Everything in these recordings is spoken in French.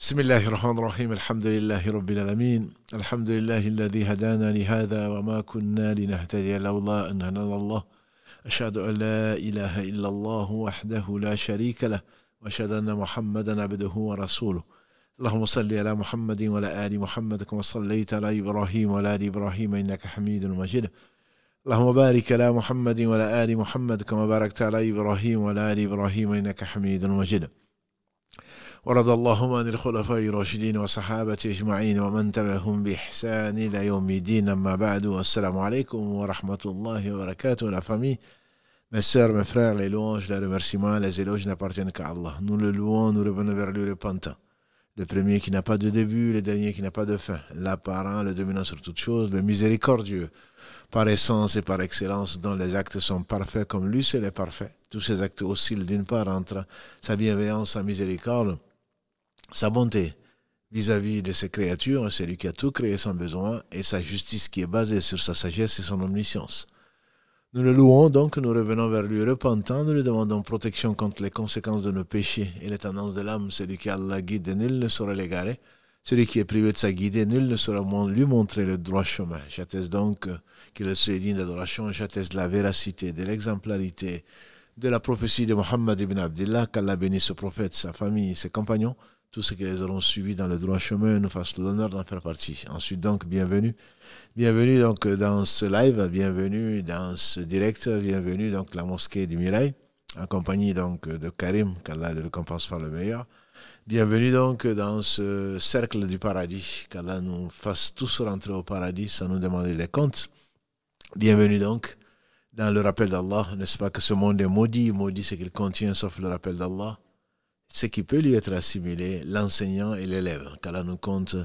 بسم الله الرحمن الرحيم الحمد لله رب العالمين الحمد لله الذي هدانا لهذا وما كنا لنهتدي لولا أن هدانا الله أشهد أن لا إله إلا الله وحده لا شريك له وأشهد أن محمدا عبده ورسوله اللهم صل على محمد وعلى آل محمد كما صليت على إبراهيم وعلى آل إبراهيم إنك حميد مجيد اللهم بارك على محمد وعلى آل محمد كما باركت على إبراهيم وعلى آل إبراهيم إنك حميد مجيد ورضى اللهم عن الخلفاء الراشدين وصحابة أجمعين ومن تبعهم بإحسان إلى يوم الدين أما بعد والسلام عليكم ورحمة الله وبركاته la famille, mes sœurs, mes frères, les louanges, les remerciements, les éloges n'appartiennent qu'à Allah. Nous le louons, nous revenons vers lui repentant. Le premier qui n'a pas de début, le dernier qui n'a pas de fin. L'apparent, le dominant sur toutes choses, le miséricordieux, par essence et par excellence, dont les actes sont parfaits comme lui seul est parfait. Tous ces actes oscillent d'une part entre sa bienveillance, sa miséricorde, sa bonté vis-à-vis de ses créatures, c'est lui qui a tout créé sans besoin, et sa justice qui est basée sur sa sagesse et son omniscience. Nous le louons donc, nous revenons vers lui repentants, nous lui demandons protection contre les conséquences de nos péchés et les tendances de l'âme. Celui qui Allah guide, nul ne saurait l'égarer. Celui qui est privé de sa guidée, nul ne saura lui montrer le droit chemin. J'atteste donc qu'il est seul digne d'adoration, j'atteste de la véracité, de l'exemplarité, de la prophétie de Mohammed ibn Abdillah, qu'Allah bénisse ce prophète, sa famille, ses compagnons, tous ceux qui les auront suivis dans le droit chemin, nous fassent l'honneur d'en faire partie. Ensuite donc, bienvenue. Bienvenue donc dans ce live, bienvenue dans ce direct, bienvenue donc la mosquée du Mirail, en compagnie donc de Karim, qu'Allah le récompense par le meilleur. Bienvenue donc dans ce cercle du paradis, qu'Allah nous fasse tous rentrer au paradis sans nous demander des comptes. Bienvenue donc dans le rappel d'Allah, n'est-ce pas que ce monde est maudit, maudit ce qu'il contient sauf le rappel d'Allah. Ce qui peut lui être assimilé, l'enseignant et l'élève, qu'Allah nous compte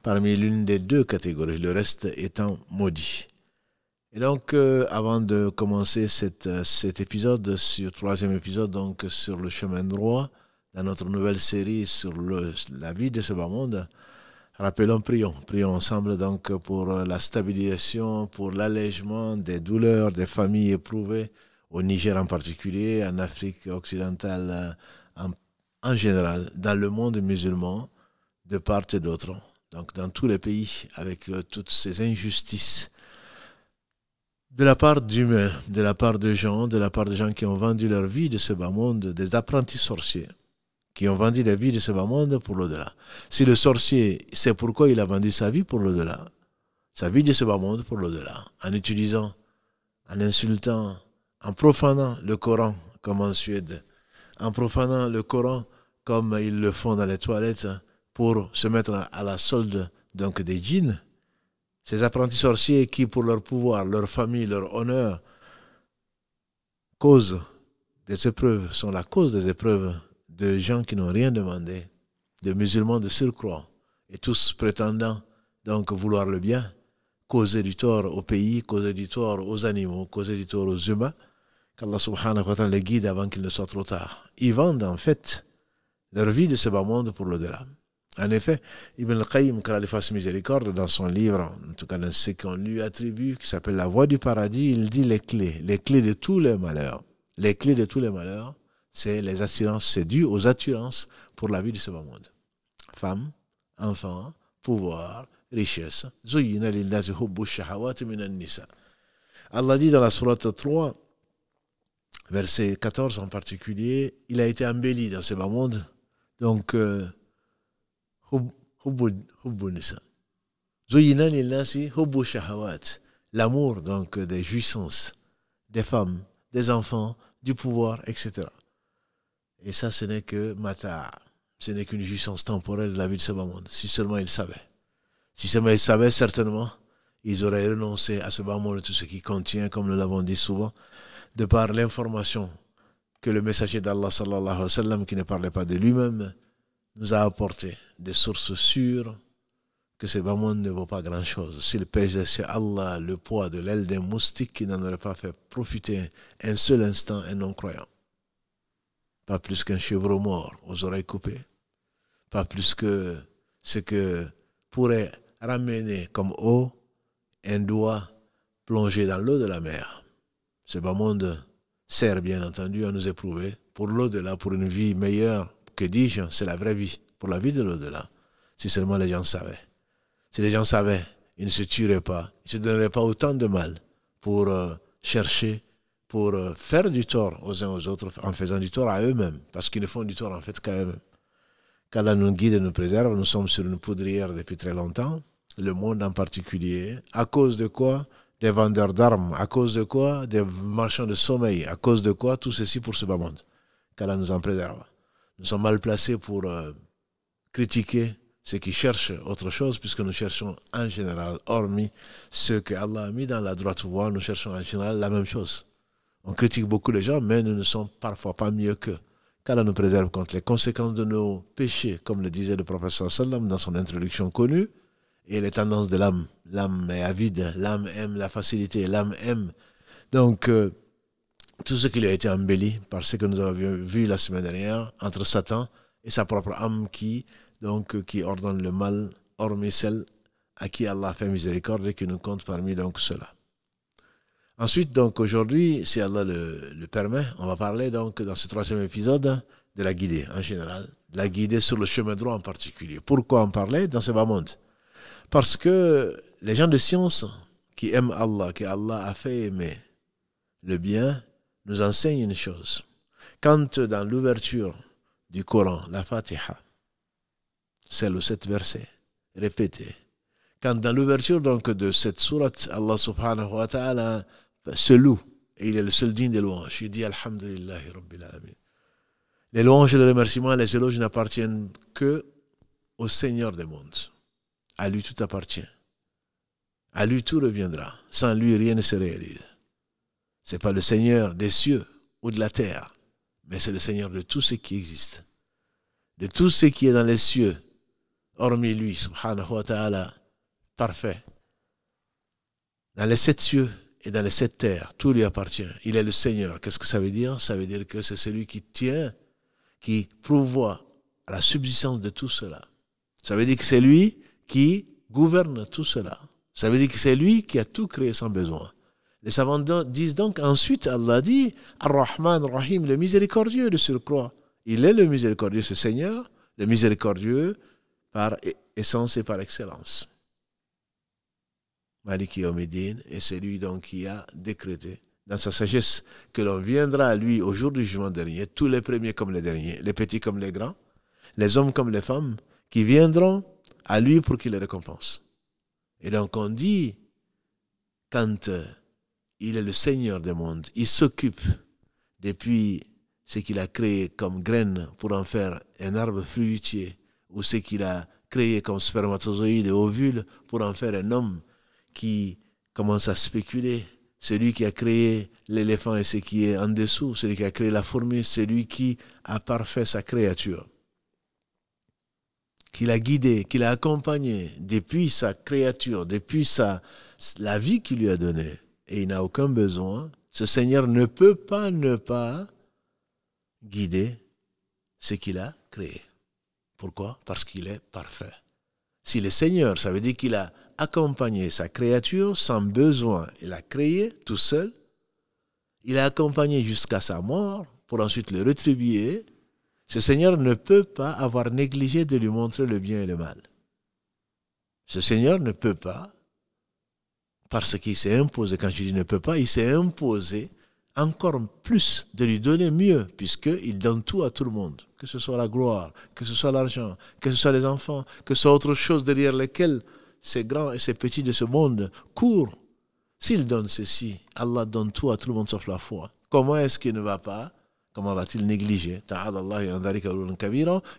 parmi l'une des deux catégories, le reste étant maudit. Et donc, avant de commencer cet épisode, ce troisième épisode, donc sur le chemin droit, dans notre nouvelle série sur la vie de ce bas monde, rappelons, prions ensemble donc pour la stabilisation, pour l'allègement des douleurs des familles éprouvées, au Niger en particulier, en Afrique occidentale en général, dans le monde musulman, de part et d'autre, donc dans tous les pays, avec toutes ces injustices, de la part d'humains, de la part de gens qui ont vendu leur vie de ce bas monde, des apprentis sorciers, qui ont vendu la vie de ce bas monde pour l'au-delà. Si le sorcier sait pourquoi il a vendu sa vie pour l'au-delà, sa vie de ce bas monde pour l'au-delà, en utilisant, en insultant, en profanant le Coran, comme en Suède, en profanant le Coran, comme ils le font dans les toilettes, pour se mettre à la solde donc des djinns, ces apprentis sorciers qui, pour leur pouvoir, leur famille, leur honneur, causent des épreuves, sont la cause des épreuves de gens qui n'ont rien demandé, de musulmans de surcroît, et tous prétendant donc vouloir le bien, causer du tort au pays, causer du tort aux animaux, causer du tort aux humains, qu'Allah subhanahu wa ta'ala les guide avant qu'il ne soit trop tard. Ils vendent en fait leur vie de ce bas monde pour l'au-delà. En effet, Ibn al-Qayyim, qu'Allah lui fasse miséricorde, dans son livre, en tout cas dans ce qu'on lui attribue, qui s'appelle La Voie du Paradis, il dit les clés de tous les malheurs. Les clés de tous les malheurs, c'est les attirances, c'est dû aux attirances pour la vie de ce bas monde. Femmes, enfants, pouvoir, richesse. Zuyyina lillahi hubbu shahawati minan nisa. Allah dit dans la sourate 3, verset 14 en particulier, il a été embelli dans ce bas monde. Donc, hubbu nisa. Zuyyina lillahi hubbu shahawat. L'amour donc des jouissances, des femmes, des enfants, du pouvoir, etc. Et ça, ce n'est que mata. Ce n'est qu'une jouissance temporelle de la vie de ce bas monde. Si seulement ils savaient. Si seulement ils savaient, certainement, ils auraient renoncé à ce bas monde, tout ce qui contient, comme nous l'avons dit souvent, de par l'information que le messager d'Allah sallallahu alayhi wa sallam, qui ne parlait pas de lui-même, nous a apporté des sources sûres que ce bas monde ne vaut pas grand-chose. S'il pèse chez Allah le poids de l'aile d'un moustique qui n'en aurait pas fait profiter un seul instant un non-croyant. Pas plus qu'un chevreau mort aux oreilles coupées. Pas plus que ce que pourrait ramener comme eau un doigt plongé dans l'eau de la mer. Ce bas monde sert bien entendu à nous éprouver pour l'au-delà, pour une vie meilleure, que dis-je, c'est la vraie vie. pour la vie de l'au-delà. Si seulement les gens savaient. Si les gens savaient, ils ne se tueraient pas, ils ne se donneraient pas autant de mal pour chercher, pour faire du tort aux uns aux autres en faisant du tort à eux-mêmes, parce qu'ils ne font du tort en fait qu'à eux-mêmes. Qu'Allah nous guide et nous préserve, nous sommes sur une poudrière depuis très longtemps, le monde en particulier. À cause de quoi? Des vendeurs d'armes. À cause de quoi? Des marchands de sommeil. À cause de quoi? Tout ceci pour ce bas monde. Qu'Allah nous en préserve. Nous sommes mal placés pour critiquer ceux qui cherchent autre chose, puisque nous cherchons en général, hormis ceux que Allah a mis dans la droite voie, nous cherchons en général la même chose. On critique beaucoup les gens, mais nous ne sommes parfois pas mieux qu'eux. Qu'Allah nous préserve contre les conséquences de nos péchés, comme le disait le prophète sallam dans son introduction connue, et les tendances de l'âme. L'âme est avide, l'âme aime la facilité, l'âme aime. Donc, tout ce qui lui a été embelli par ce que nous avons vu la semaine dernière, entre Satan et sa propre âme qui ordonne le mal, hormis celle à qui Allah fait miséricorde et qui nous compte parmi donc ceux-là. Ensuite, donc aujourd'hui, si Allah le permet, on va parler donc dans ce troisième épisode de la guidée en général, de la guidée sur le chemin droit en particulier. Pourquoi en parler dans ce bas monde? Parce que les gens de science qui aiment Allah, que Allah a fait aimer le bien, nous enseignent une chose. Quand dans l'ouverture du Coran, la Fatiha, celle aux 7 versets répétés, quand dans l'ouverture donc de cette sourate, Allah subhanahu wa ta'ala se loue, et il est le seul digne des louanges. Il dit Alhamdulillahi Rabbil Alamin. Les louanges et les remerciements, les éloges n'appartiennent que au Seigneur des mondes. À lui tout appartient. À lui tout reviendra. Sans lui, rien ne se réalise. Ce n'est pas le Seigneur des cieux ou de la terre, mais c'est le Seigneur de tout ce qui existe. De tout ce qui est dans les cieux, hormis lui, subhanahu wa ta'ala, parfait. Dans les 7 cieux et dans les 7 terres, tout lui appartient. Il est le Seigneur. Qu'est-ce que ça veut dire? Ça veut dire que c'est celui qui tient, qui pourvoit à la subsistance de tout cela. Ça veut dire que c'est lui qui gouverne tout cela. Ça veut dire que c'est lui qui a tout créé sans besoin. Les savants disent donc ensuite, Allah dit, Ar-Rahman, Rahim, le miséricordieux de surcroît. Il est le miséricordieux, ce Seigneur, le miséricordieux par essence et par excellence. Maliki Yawmiddin est celui donc qui a décrété dans sa sagesse que l'on viendra à lui au jour du jugement dernier, tous les premiers comme les derniers, les petits comme les grands, les hommes comme les femmes, qui viendront à lui pour qu'il les récompense. Et donc on dit, quand il est le Seigneur des mondes, il s'occupe depuis ce qu'il a créé comme graine pour en faire un arbre fruitier, ou ce qu'il a créé comme spermatozoïde et ovule pour en faire un homme qui commence à spéculer. Celui qui a créé l'éléphant et ce qui est en dessous, celui qui a créé la fourmi, celui qui a parfait sa créature, qu'il a guidé, qu'il a accompagné depuis sa créature, depuis la vie qu'il lui a donnée. Et il n'a aucun besoin. Ce Seigneur ne peut pas ne pas guider ce qu'il a créé. Pourquoi? Parce qu'il est parfait. S'il est Seigneur, ça veut dire qu'il a accompagné sa créature sans besoin. Il l'a créé tout seul. Il l'a accompagné jusqu'à sa mort pour ensuite le rétribuer. Ce Seigneur ne peut pas avoir négligé de lui montrer le bien et le mal. Ce Seigneur ne peut pas, parce qu'il s'est imposé, quand je dis ne peut pas, il s'est imposé encore plus de lui donner mieux, puisqu'il donne tout à tout le monde, que ce soit la gloire, que ce soit l'argent, que ce soit les enfants, que ce soit autre chose derrière lesquels ces grands et ces petits de ce monde courent. S'il donne ceci, Allah donne tout à tout le monde sauf la foi. Comment est-ce qu'il ne va pas? Comment va-t-il négliger?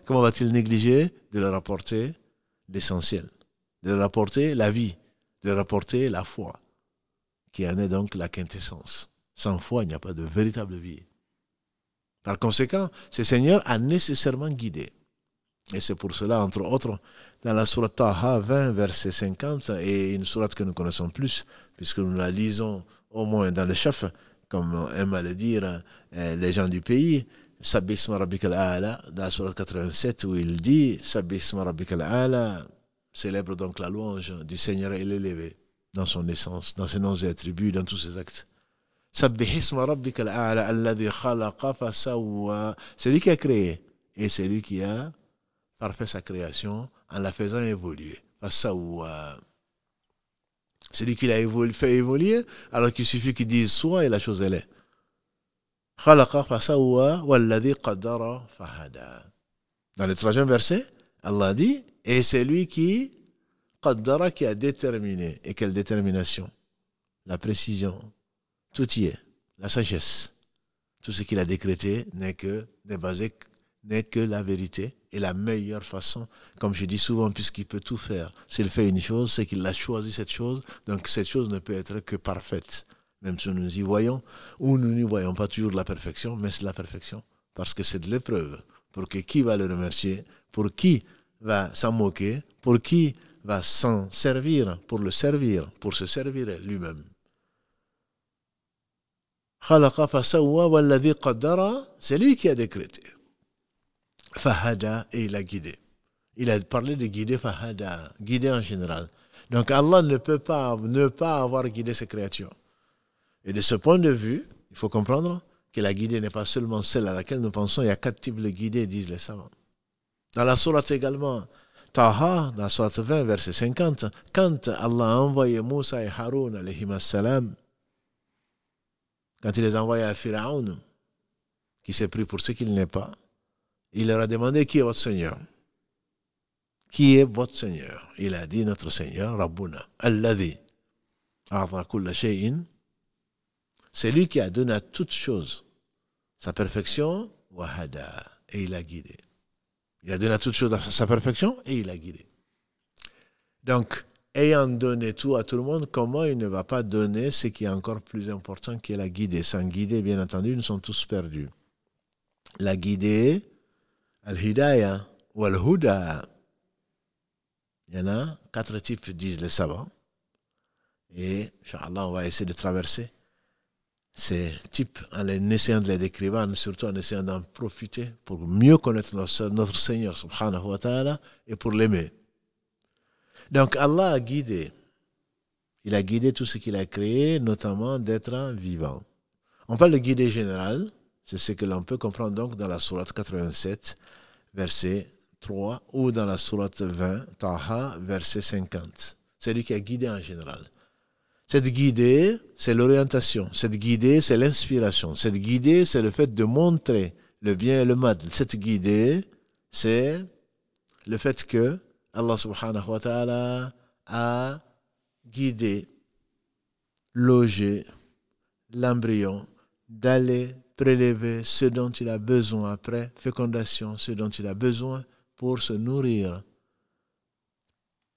Comment va-t-il négliger de leur apporter l'essentiel, de leur apporter la vie, de leur apporter la foi, qui en est donc la quintessence. Sans foi, il n'y a pas de véritable vie. Par conséquent, ce Seigneur a nécessairement guidé. Et c'est pour cela, entre autres, dans la sourate Taha 20, verset 50, et une sourate que nous connaissons plus, puisque nous la lisons au moins dans le chef, comme aiment à le dire les gens du pays, Sabbisma Rabbikal A'la, dans la sourate 87, où il dit Sabbisma Rabbikal A'la, célèbre donc la louange du Seigneur et l'élevé, dans son essence, dans ses noms et attributs, dans tous ses actes. Sabbihisma Rabbikal A'la, alladhi khalaqa fa sawwa, c'est lui qui a créé, et c'est lui qui a parfait sa création en la faisant évoluer. Celui qui l'a fait évoluer, alors qu'il suffit qu'il dise soit et la chose elle est. Dans le troisième verset, Allah dit, et c'est lui qui qaddara, qui a déterminé. Et quelle détermination? La précision, tout y est. La sagesse, tout ce qu'il a décrété n'est que la vérité et la meilleure façon. Comme je dis souvent, puisqu'il peut tout faire, s'il fait une chose, c'est qu'il a choisi cette chose, donc cette chose ne peut être que parfaite. Même si nous y voyons, ou nous n'y voyons pas toujours la perfection, mais c'est la perfection, parce que c'est de l'épreuve. Pour que qui va le remercier, pour qui va s'en moquer, pour qui va s'en servir, pour le servir, pour se servir lui-même. Khalaqa fasawwa walladhi qaddara, c'est lui qui a décrété. Fahada, et il a guidé. Il a parlé de guider Fahada, guider en général. Donc Allah ne peut pas ne pas avoir guidé ses créatures. Et de ce point de vue, il faut comprendre que la guidée n'est pas seulement celle à laquelle nous pensons. Il y a 4 types de guidées, disent les savants. Dans la sourate également, Taha, dans la sourate 20, verset 50, quand Allah a envoyé Moussa et Haroun, alayhim salam, quand il les a envoyés à Pharaon, qui s'est pris pour ce qu'il n'est pas, il leur a demandé qui est votre Seigneur. Qui est votre Seigneur? Il a dit notre Seigneur, Rabbuna, Alladhi, a'ta kulla shay'in. C'est lui qui a donné à toute chose sa perfection, wahada, et il a guidé. Il a donné à toute chose sa perfection et il a guidé. Donc, ayant donné tout à tout le monde, comment il ne va pas donner ce qui est encore plus important, qui est la guidée? Sans guider, bien entendu, nous sommes tous perdus. La guidée, al-hidayah ou al-huda, il y en a 4 types, disent les savants. Et, Inch'Allah, on va essayer de traverser ces types en essayant de les décrire, surtout en essayant d'en profiter pour mieux connaître notre Seigneur subhanahu wa ta'ala et pour l'aimer. Donc Allah a guidé. Il a guidé tout ce qu'il a créé, notamment d'être vivant. On parle de guidée générale, c'est ce que l'on peut comprendre donc dans la sourate 87, verset 3, ou dans la sourate 20, Taha, verset 50. C'est lui qui a guidé en général. Cette guidée, c'est l'orientation. Cette guidée, c'est l'inspiration. Cette guidée, c'est le fait de montrer le bien et le mal. Cette guidée, c'est le fait que Allah subhanahu wa ta'ala a guidé, logé l'embryon d'aller prélever ce dont il a besoin après fécondation, ce dont il a besoin pour se nourrir,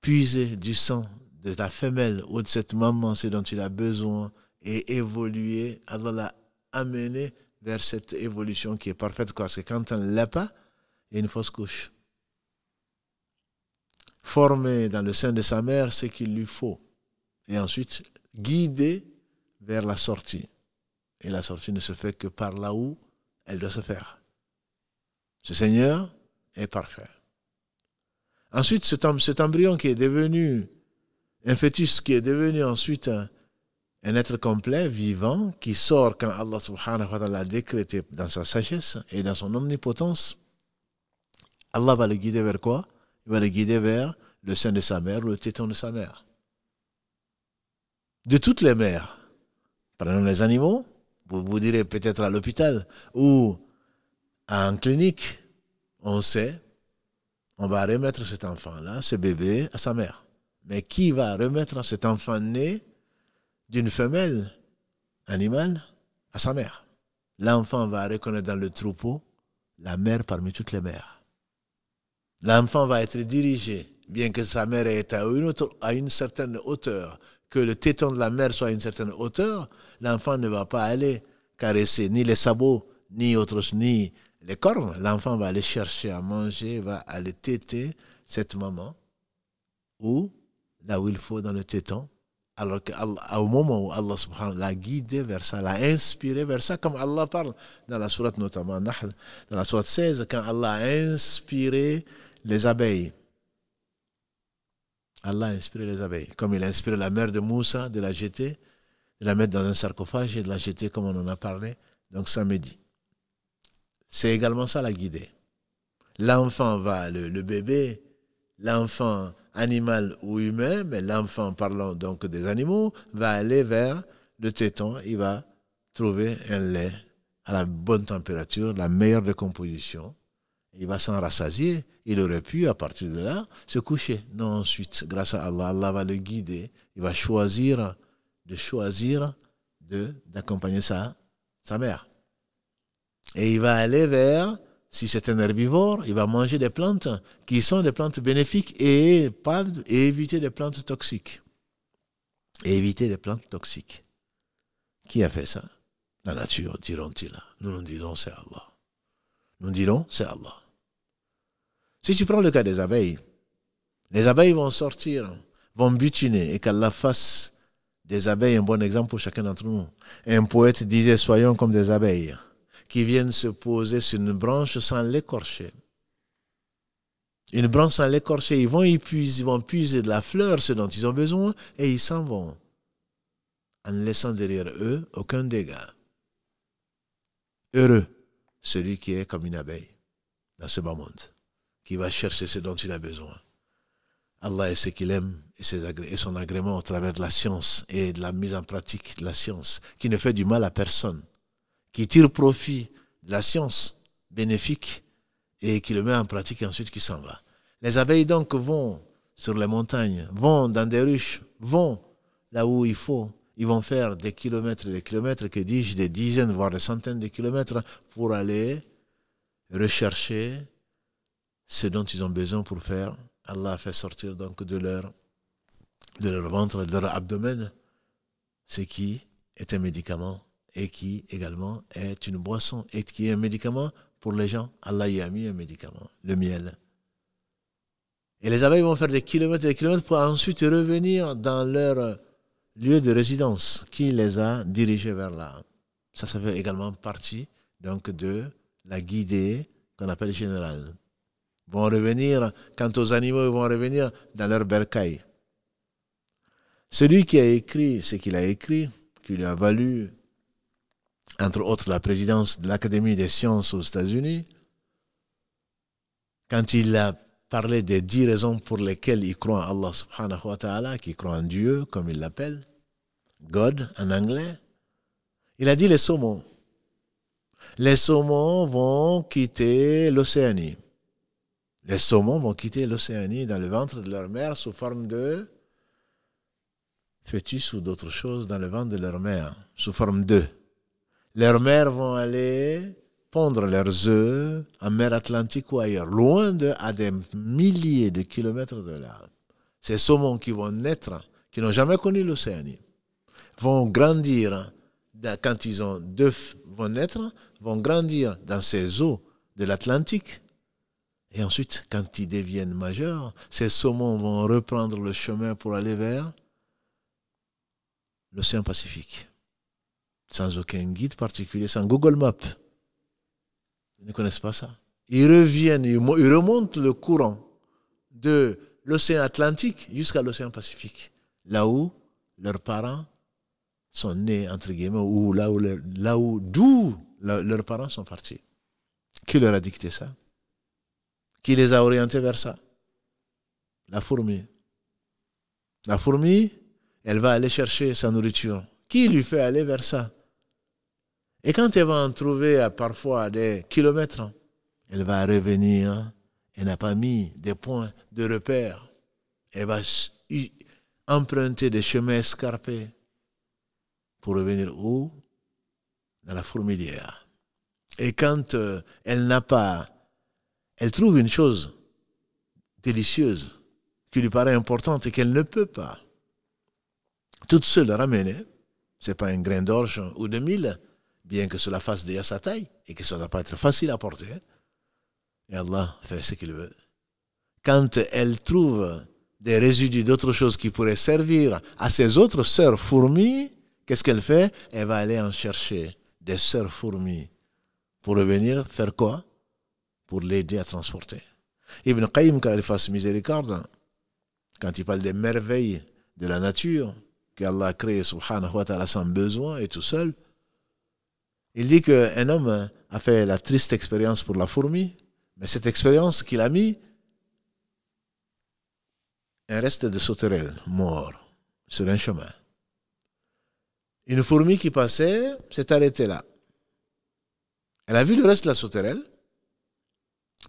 puiser du sang de ta femelle ou de cette maman, ce dont il a besoin, et évoluer. Allah l'a amené vers cette évolution qui est parfaite, parce que quand on ne l'a pas, il y a une fausse couche. Former dans le sein de sa mère ce qu'il lui faut, et ensuite guider vers la sortie. Et la sortie ne se fait que par là où elle doit se faire. Ce Seigneur est parfait. Ensuite, cet embryon qui est devenu un fœtus, qui est devenu ensuite un être complet, vivant, qui sort quand Allah subhanahu wa ta'ala l'a décrété dans sa sagesse et dans son omnipotence, Allah va le guider vers quoi? Il va le guider vers le sein de sa mère ou le téton de sa mère. De toutes les mères, prenons les animaux, vous direz peut-être à l'hôpital ou en clinique, on sait, on va remettre cet enfant-là, ce bébé, à sa mère. Mais qui va remettre cet enfant né d'une femelle animale à sa mère? L'enfant va reconnaître dans le troupeau la mère parmi toutes les mères. L'enfant va être dirigé, bien que sa mère est à une certaine hauteur, que le téton de la mère soit à une certaine hauteur, l'enfant ne va pas aller caresser ni les sabots, ni les cornes. L'enfant va aller chercher à manger, va aller téter cette maman, ou là où il faut dans le téton, alors qu'au moment où Allah subhanahu wa ta'ala l'a guidé vers ça, l'a inspiré vers ça, comme Allah parle dans la sourate notamment Nahl, dans la sourate 16, quand Allah a inspiré les abeilles. Allah a inspiré les abeilles, comme il a inspiré la mère de Moussa, de la jeter, de la mettre dans un sarcophage et de la jeter comme on en a parlé, donc samedi. C'est également ça la guidée. L'enfant va, le bébé, l'enfant animal ou humain, mais l'enfant, parlant donc des animaux, va aller vers le téton, il va trouver un lait à la bonne température, la meilleure décomposition. Il va s'en rassasier. Il aurait pu, à partir de là, se coucher. Non, ensuite, grâce à Allah, Allah va le guider. Il va choisir d'accompagner sa mère. Et il va aller vers, si c'est un herbivore, il va manger des plantes qui sont des plantes bénéfiques et éviter des plantes toxiques. Et éviter des plantes toxiques. Qui a fait ça? La nature, diront-ils. Nous disons, c'est Allah. Nous dirons, c'est Allah. Si tu prends le cas des abeilles, les abeilles vont sortir, vont butiner, et qu'Allah fasse des abeilles un bon exemple pour chacun d'entre nous. Un poète disait, soyons comme des abeilles qui viennent se poser sur une branche sans l'écorcher. Une branche sans l'écorcher, ils vont puiser de la fleur, ce dont ils ont besoin, et ils s'en vont, en ne laissant derrière eux aucun dégât. Heureux celui qui est comme une abeille dans ce bas monde, qui va chercher ce dont il a besoin. Allah est ce qu'il aime et son agrément au travers de la science et de la mise en pratique de la science, qui ne fait du mal à personne, qui tire profit de la science bénéfique et qui le met en pratique et ensuite qui s'en va. Les abeilles donc vont sur les montagnes, vont dans des ruches, vont là où il faut. Ils vont faire des kilomètres et des kilomètres, que dis-je, des dizaines, voire des centaines de kilomètres pour aller rechercher ce dont ils ont besoin pour faire. Allah a fait sortir donc de leur ventre, de leur abdomen, ce qui est un médicament et qui également est une boisson et qui est un médicament pour les gens. Allah y a mis un médicament, le miel. Et les abeilles vont faire des kilomètres et des kilomètres pour ensuite revenir dans leur lieu de résidence qui les a dirigés vers là. Ça fait également partie donc de la guidée qu'on appelle générale. Vont revenir, quant aux animaux, ils vont revenir dans leur bercail. Celui qui a écrit ce qu'il a écrit, qui lui a valu, entre autres, la présidence de l'Académie des sciences aux États-Unis, quand il a parlé des 10 raisons pour lesquelles il croit en Allah subhanahu wa ta'ala, qui croit en Dieu, comme il l'appelle, God en anglais, il a dit les saumons. Les saumons vont quitter l'Océanie. Les saumons vont quitter l'Océanie dans le ventre de leur mère sous forme de fœtus ou d'autres choses dans le ventre de leur mère, sous forme d'œufs. Leurs mères vont aller pondre leurs œufs en mer Atlantique ou ailleurs, loin à des milliers de kilomètres de là. Ces saumons qui vont naître, qui n'ont jamais connu l'Océanie, vont grandir, quand ils ont d'œufs, vont naître, vont grandir dans ces eaux de l'Atlantique. Et ensuite, quand ils deviennent majeurs, ces saumons vont reprendre le chemin pour aller vers l'océan Pacifique. Sans aucun guide particulier, sans Google Maps. Ils ne connaissent pas ça. Ils reviennent, ils remontent le courant de l'océan Atlantique jusqu'à l'océan Pacifique. Là où leurs parents sont nés, entre guillemets, ou d'où leurs parents sont partis. Qui leur a dicté ça? Qui les a orientés vers ça? La fourmi. La fourmi, elle va aller chercher sa nourriture. Qui lui fait aller vers ça? Et quand elle va en trouver parfois des kilomètres, elle va revenir. Elle n'a pas mis des points de repère. Elle va emprunter des chemins escarpés pour revenir où? Dans la fourmilière. Et quand elle trouve une chose délicieuse qui lui paraît importante et qu'elle ne peut pas toute seule ramener, ce n'est pas un grain d'orge ou de mil, bien que cela fasse déjà sa taille et que ça ne doit pas être facile à porter. Et Allah fait ce qu'il veut. Quand elle trouve des résidus d'autres choses qui pourraient servir à ses autres sœurs fourmis, qu'est-ce qu'elle fait? Elle va aller en chercher des sœurs fourmis pour revenir faire quoi? Pour l'aider à transporter. Ibn Qayyim, quand il fasse miséricorde, quand il parle des merveilles de la nature qu'Allah a créé subhanahu wa ta'ala sans besoin et tout seul, il dit qu'un homme a fait la triste expérience pour la fourmi, Mais cette expérience qu'il a mis, un reste de sauterelle mort sur un chemin. Une fourmi qui passait s'est arrêtée là. Elle a vu le reste de la sauterelle,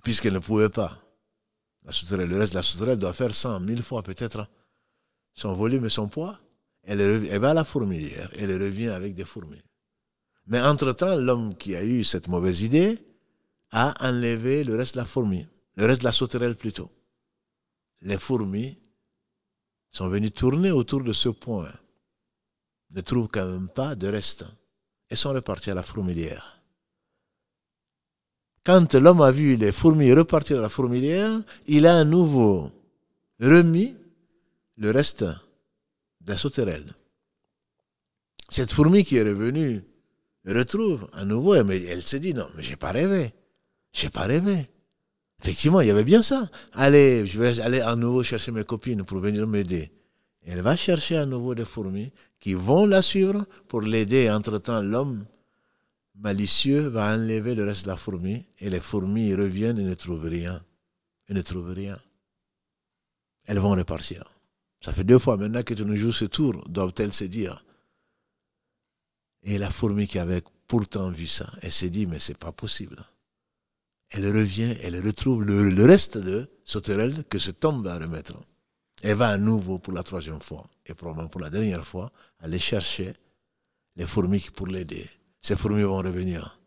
puisqu'elle ne pouvait pas. Le reste de la sauterelle doit faire 100, 1000 fois peut-être son volume et son poids. Elle va à la fourmilière, elle revient avec des fourmis. Mais entre-temps, l'homme qui a eu cette mauvaise idée a enlevé le reste de la fourmi, le reste de la sauterelle plutôt. Les fourmis sont venues tourner autour de ce point, ne trouvent quand même pas de reste, et sont reparties à la fourmilière. Quand l'homme a vu les fourmis repartir à la fourmilière, il a à nouveau remis le reste de la sauterelle. Cette fourmi qui est revenue retrouve à nouveau, mais elle se dit non, mais j'ai pas rêvé. Effectivement, il y avait bien ça. Allez, je vais aller à nouveau chercher mes copines pour venir m'aider. Elle va chercher à nouveau des fourmis qui vont la suivre pour l'aider. Entre-temps, l'homme malicieux va enlever le reste de la fourmi et les fourmis reviennent et ne trouvent rien. Elles vont repartir. Ça fait 2 fois maintenant que tu nous joues ce tour, doivent-elles se dire. Et la fourmi qui avait pourtant vu ça, elle s'est dit, mais c'est pas possible. Elle revient, elle retrouve le reste de sauterelle que cet homme va remettre. Elle va à nouveau pour la 3e fois, et probablement pour la dernière fois, aller chercher les fourmis pour l'aider. Ces fourmis vont revenir.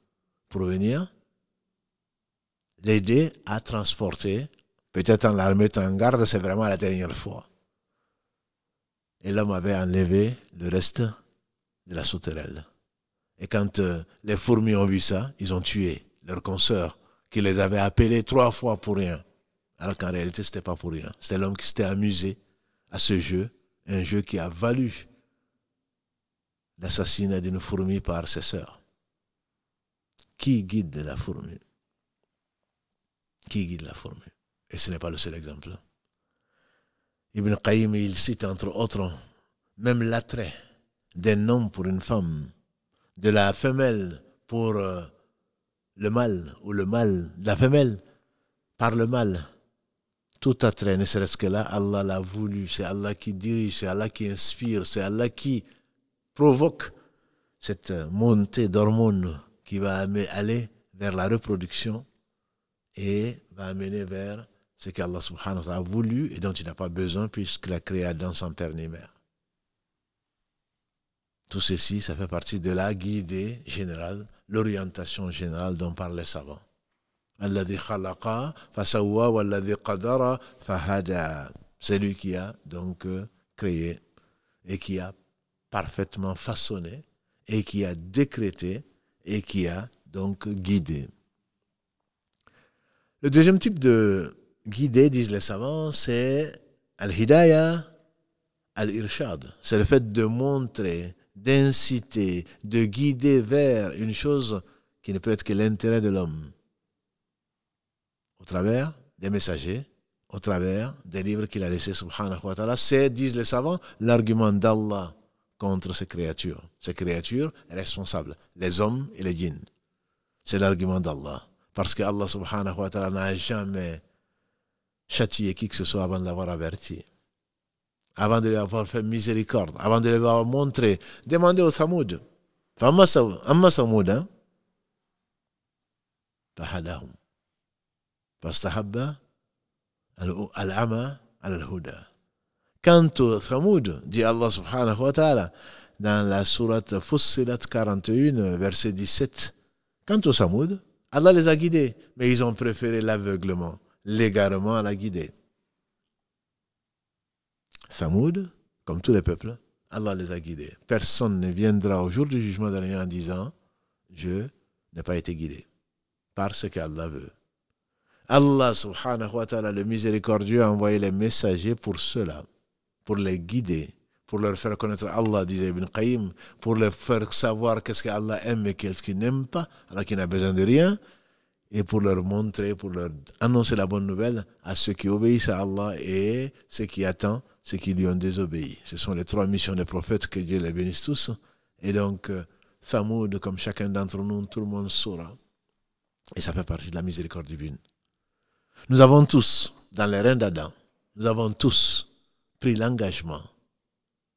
Pour venir, l'aider à transporter, peut-être en la remettant en garde, c'est vraiment la dernière fois. Et l'homme avait enlevé le reste de la sauterelle. Et quand les fourmis ont vu ça, ils ont tué leurs consoeurs, qui les avaient appelés 3 fois pour rien. Alors qu'en réalité, ce n'était pas pour rien. C'était l'homme qui s'était amusé à ce jeu, un jeu qui a valu l'assassinat d'une fourmi par ses sœurs. Qui guide la fourmi? Qui guide la fourmi? Et ce n'est pas le seul exemple. Ibn Qayyim, il cite entre autres, même l'attrait d'un homme pour une femme, de la femelle pour le mâle, ou le mâle de la femelle par le mâle. Tout attrait, ne serait-ce que là, Allah l'a voulu, c'est Allah qui dirige, c'est Allah qui inspire, c'est Allah qui provoque cette montée d'hormones qui va aller vers la reproduction et va amener vers ce qu'Allah subhanahu wa ta'ala a voulu et dont il n'a pas besoin puisqu'il a créé Adam sans père ni mère. Tout ceci, ça fait partie de la guidée générale, l'orientation générale dont parlent les savants. Alladhi khalaqa fasawwa walladhi qadara fahada. C'est lui qui a donc créé et qui a parfaitement façonné et qui a décrété et qui a donc guidé. Le deuxième type de guidé, disent les savants, c'est al-hidayah al-irshad. C'est le fait de montrer, d'inciter, de guider vers une chose qui ne peut être que l'intérêt de l'homme. Au travers des messagers, au travers des livres qu'il a laissés, subhanahu wa ta'ala. C'est, disent les savants, l'argument d'Allah contre ces créatures responsables, les hommes et les djinns. C'est l'argument d'Allah. Parce que Allah subhanahu wa ta'ala n'a jamais châtié qui que ce soit avant de l'avoir averti, avant de lui avoir fait miséricorde, avant de lui avoir montré. Demandez au Thamoud. Amma Thamoud, hein? Fahadahum. Fastahabba al-ama al-huda. Quant au Thamoud, dit Allah subhanahu wa ta'ala, dans la sourate Fussilat 41, verset 17, quant au Thamoud, Allah les a guidés, mais ils ont préféré l'aveuglement, l'égarement à la guider. Thamoud, comme tous les peuples, Allah les a guidés. Personne ne viendra au jour du jugement dernier en disant « Je n'ai pas été guidé » parce qu'Allah veut. Allah subhanahu wa ta'ala, le miséricordieux, a envoyé les messagers pour cela, pour les guider, pour leur faire connaître Allah, disait Ibn Qayyim, pour leur faire savoir qu'est-ce qu'Allah aime et qu'est-ce qu'il n'aime pas, alors qu'il n'a besoin de rien, et pour leur montrer, pour leur annoncer la bonne nouvelle à ceux qui obéissent à Allah et ceux qui attendent, ceux qui lui ont désobéi. Ce sont les 3 missions des prophètes, que Dieu les bénisse tous. Et donc, Thamoud, comme chacun d'entre nous, tout le monde saura. Et ça fait partie de la miséricorde divine. Nous avons tous, dans les reins d'Adam, nous avons tous pris l'engagement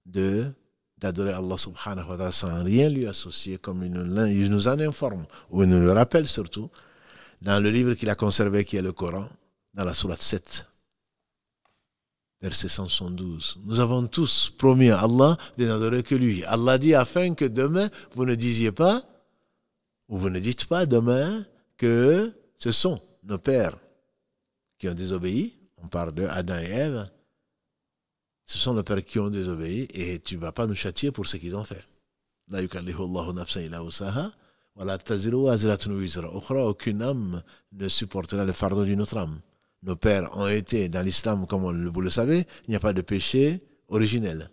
d'adorer Allah subhanahu wa ta'ala sans rien lui associer, comme il nous en informe, ou il nous le rappelle surtout, dans le livre qu'il a conservé, qui est le Coran, dans la sourate 7, verset 172. Nous avons tous promis à Allah de n'adorer que lui. Allah dit afin que demain, vous ne disiez pas, ou vous ne dites pas demain que ce sont nos pères qui ont désobéi. On parle de Adam et Ève. Ce sont nos pères qui ont désobéi et tu ne vas pas nous châtier pour ce qu'ils ont fait. La yukallifu Allahu nafsan illa wusaha wa la taziru waziratun wizra ukhra. Aucune âme ne supportera le fardeau d'une autre âme. Nos pères ont été dans l'islam, comme vous le savez, il n'y a pas de péché originel.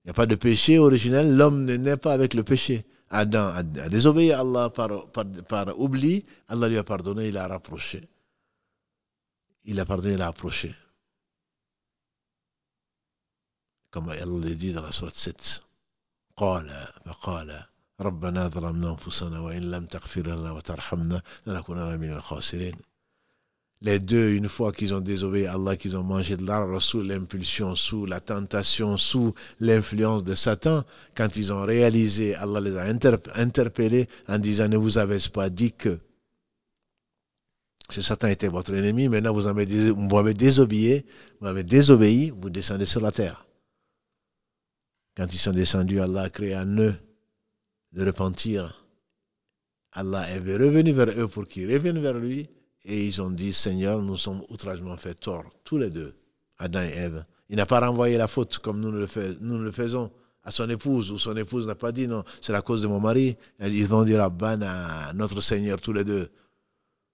Il n'y a pas de péché originel, l'homme ne naît pas avec le péché. Adam a désobéi à Allah par oubli, Allah lui a pardonné, il a rapproché. Il a pardonné, il a approché. Comme Allah le dit dans la sourate 7. فقال ربنا ظلمنا أنفسنا وإن لم تغفر لنا وترحمنا لنكونن من الخاسرين. Les deux, une fois qu'ils ont désobéi à Allah, qu'ils ont mangé de l'arbre sous l'impulsion, sous la tentation, sous l'influence de Satan, quand ils ont réalisé, Allah les a interpellés en disant « Ne vous avez pas dit que Satan était votre ennemi, maintenant vous m'avez désobéi, vous descendez sur la terre. » Quand ils sont descendus, Allah a créé en eux le repentir. Allah est revenu vers eux pour qu'ils reviennent vers lui. Et ils ont dit, Seigneur, nous sommes outragement fait tort, tous les deux, Adam et Ève. Il n'a pas renvoyé la faute comme nous le faisons à son épouse, ou son épouse n'a pas dit, non, c'est la cause de mon mari. Ils ont dit, Rabbana, notre Seigneur, tous les deux.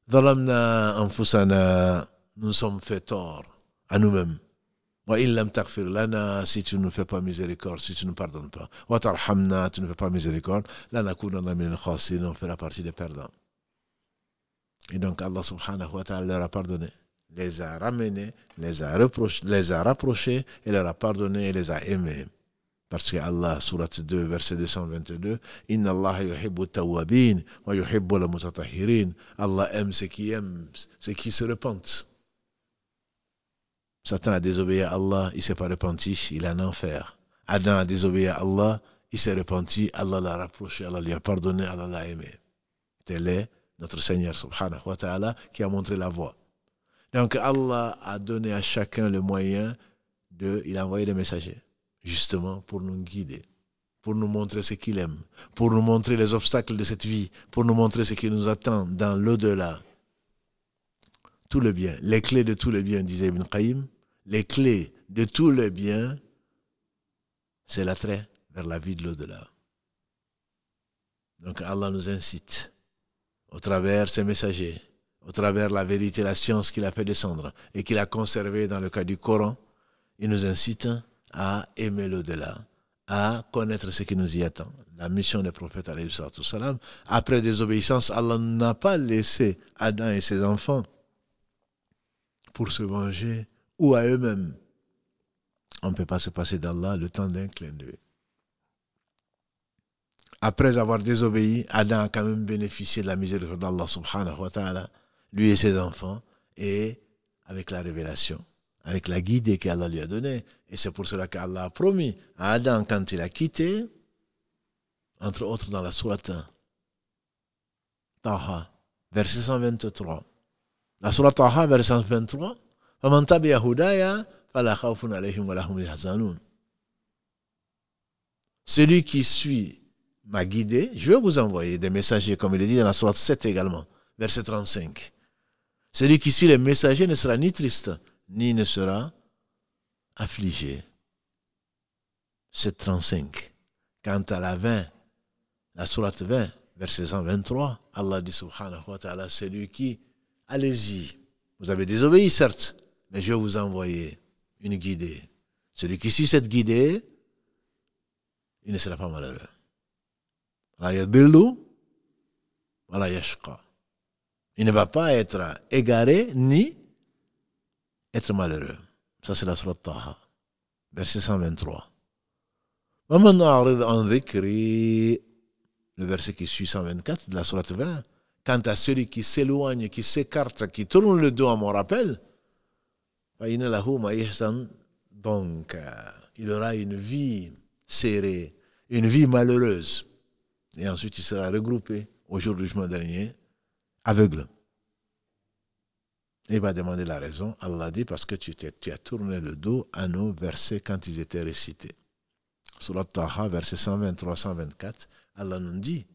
Dhalamna anfusana, nous sommes fait tort à nous-mêmes. Wa illam taghfir lana, si tu ne fais pas miséricorde, si tu ne pardonnes pas. Wa tarhamna, tu ne fais pas miséricorde. Lanakunanna min al-khasirin, on fait la partie des perdants. Et donc Allah subhanahu wa ta'ala leur a pardonné, les a ramenés, les a rapprochés, et leur a pardonné et les a aimés. Parce que Allah, sourate 2, verset 222, Inna Allah yuhibbu tawwabin wa yuhibbu al-mutatahhirin. Allah aime ceux qui se repentent. Satan a désobéi à Allah, il ne s'est pas repenti, il est en enfer. Adam a désobéi à Allah, il s'est repenti, Allah l'a rapproché, Allah lui a pardonné, Allah l'a aimé. Tel est notre Seigneur subhanahu wa ta'ala qui a montré la voie. Donc Allah a donné à chacun le moyen il a envoyé des messagers, justement pour nous guider, pour nous montrer ce qu'il aime, pour nous montrer les obstacles de cette vie, pour nous montrer ce qui nous attend dans l'au-delà. Tout le bien, les clés de tout le bien, disait Ibn Qayyim, les clés de tout le bien, c'est l'attrait vers la vie de l'au-delà. Donc Allah nous incite, au travers ses messagers, au travers la vérité, la science qu'il a fait descendre et qu'il a conservé dans le cas du Coran, il nous incite à aimer l'au-delà, à connaître ce qui nous y attend. La mission des prophètes, alayhi salatu wassalam, après désobéissance, Allah n'a pas laissé Adam et ses enfants pour se venger ou à eux-mêmes. On ne peut pas se passer d'Allah le temps d'un clin d'œil. Après avoir désobéi, Adam a quand même bénéficié de la miséricorde d'Allah subhanahu wa ta'ala, lui et ses enfants, et avec la révélation, avec la guidée qu'Allah lui a donnée. Et c'est pour cela qu'Allah a promis à Adam, quand il a quitté, entre autres dans la sourate Taha, verset 123. La sourate Taha, verset 123, فَمَنْ تَبِعَ هُدَايَ فَلَا خَوْفٌ عَلَيْهِمْ وَلَا هُمْ يَحْزَنُونَ. Celui qui suit m'a guidé, je vais vous envoyer des messagers, comme il est dit dans la sourate 7 également, verset 35. Celui qui suit les messagers ne sera ni triste, ni ne sera affligé. 7.35. Quant à la 20, la sourate 20, verset 123, Allah dit subhanahu wa ta'ala, celui qui, allez-y, vous avez désobéi certes, mais je vais vous envoyer une guidée. Celui qui suit cette guidée, il ne sera pas malheureux. Il ne va pas être égaré ni être malheureux. Ça c'est la sourate Taha, verset 123. Le verset qui suit 124 de la sourate 20. Quant à celui qui s'éloigne, qui s'écarte, qui tourne le dos à mon rappel, donc il aura une vie serrée, une vie malheureuse. Et ensuite, il sera regroupé au jour du jugement dernier, aveugle. Il va demander la raison. Allah dit parce que tu as tourné le dos à nos versets quand ils étaient récités. Surat Taha, verset 123-124, Allah nous dit,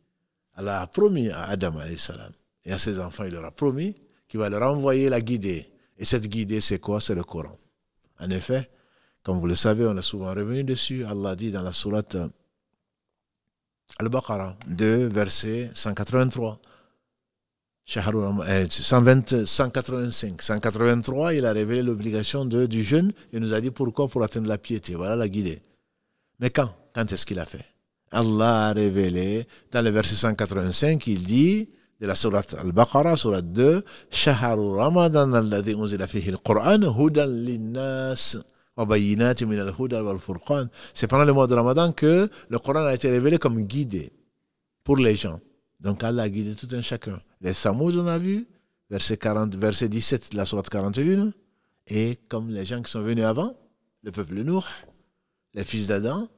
Allah a promis à Adam alayhi salam et à ses enfants, il leur a promis qu'il va leur envoyer la guidée. Et cette guidée, c'est quoi? C'est le Coran. En effet, comme vous le savez, on est souvent revenu dessus. Allah dit dans la sourate Al-Baqarah 2, verset 183. 185. 183, il a révélé l'obligation du jeûne et nous a dit pourquoi? Pour atteindre la piété. Voilà la guidée. Mais quand? Quand est-ce qu'il a fait? Allah a révélé, dans le verset 185, il dit, de la sourate Al-Baqarah, sourate 2, Shaharu Ramadan alladhi unzila fihi al-Qur'an, hudan linnas wa bayyinatin min al-huda wal-furqan. C'est pendant le mois de Ramadan que le Coran a été révélé comme guidé pour les gens. Donc Allah a guidé tout un chacun. Les Thamoud, on a vu, verset 17 de la sourate 41, et comme les gens qui sont venus avant, le peuple Nuh, les fils d'Adam,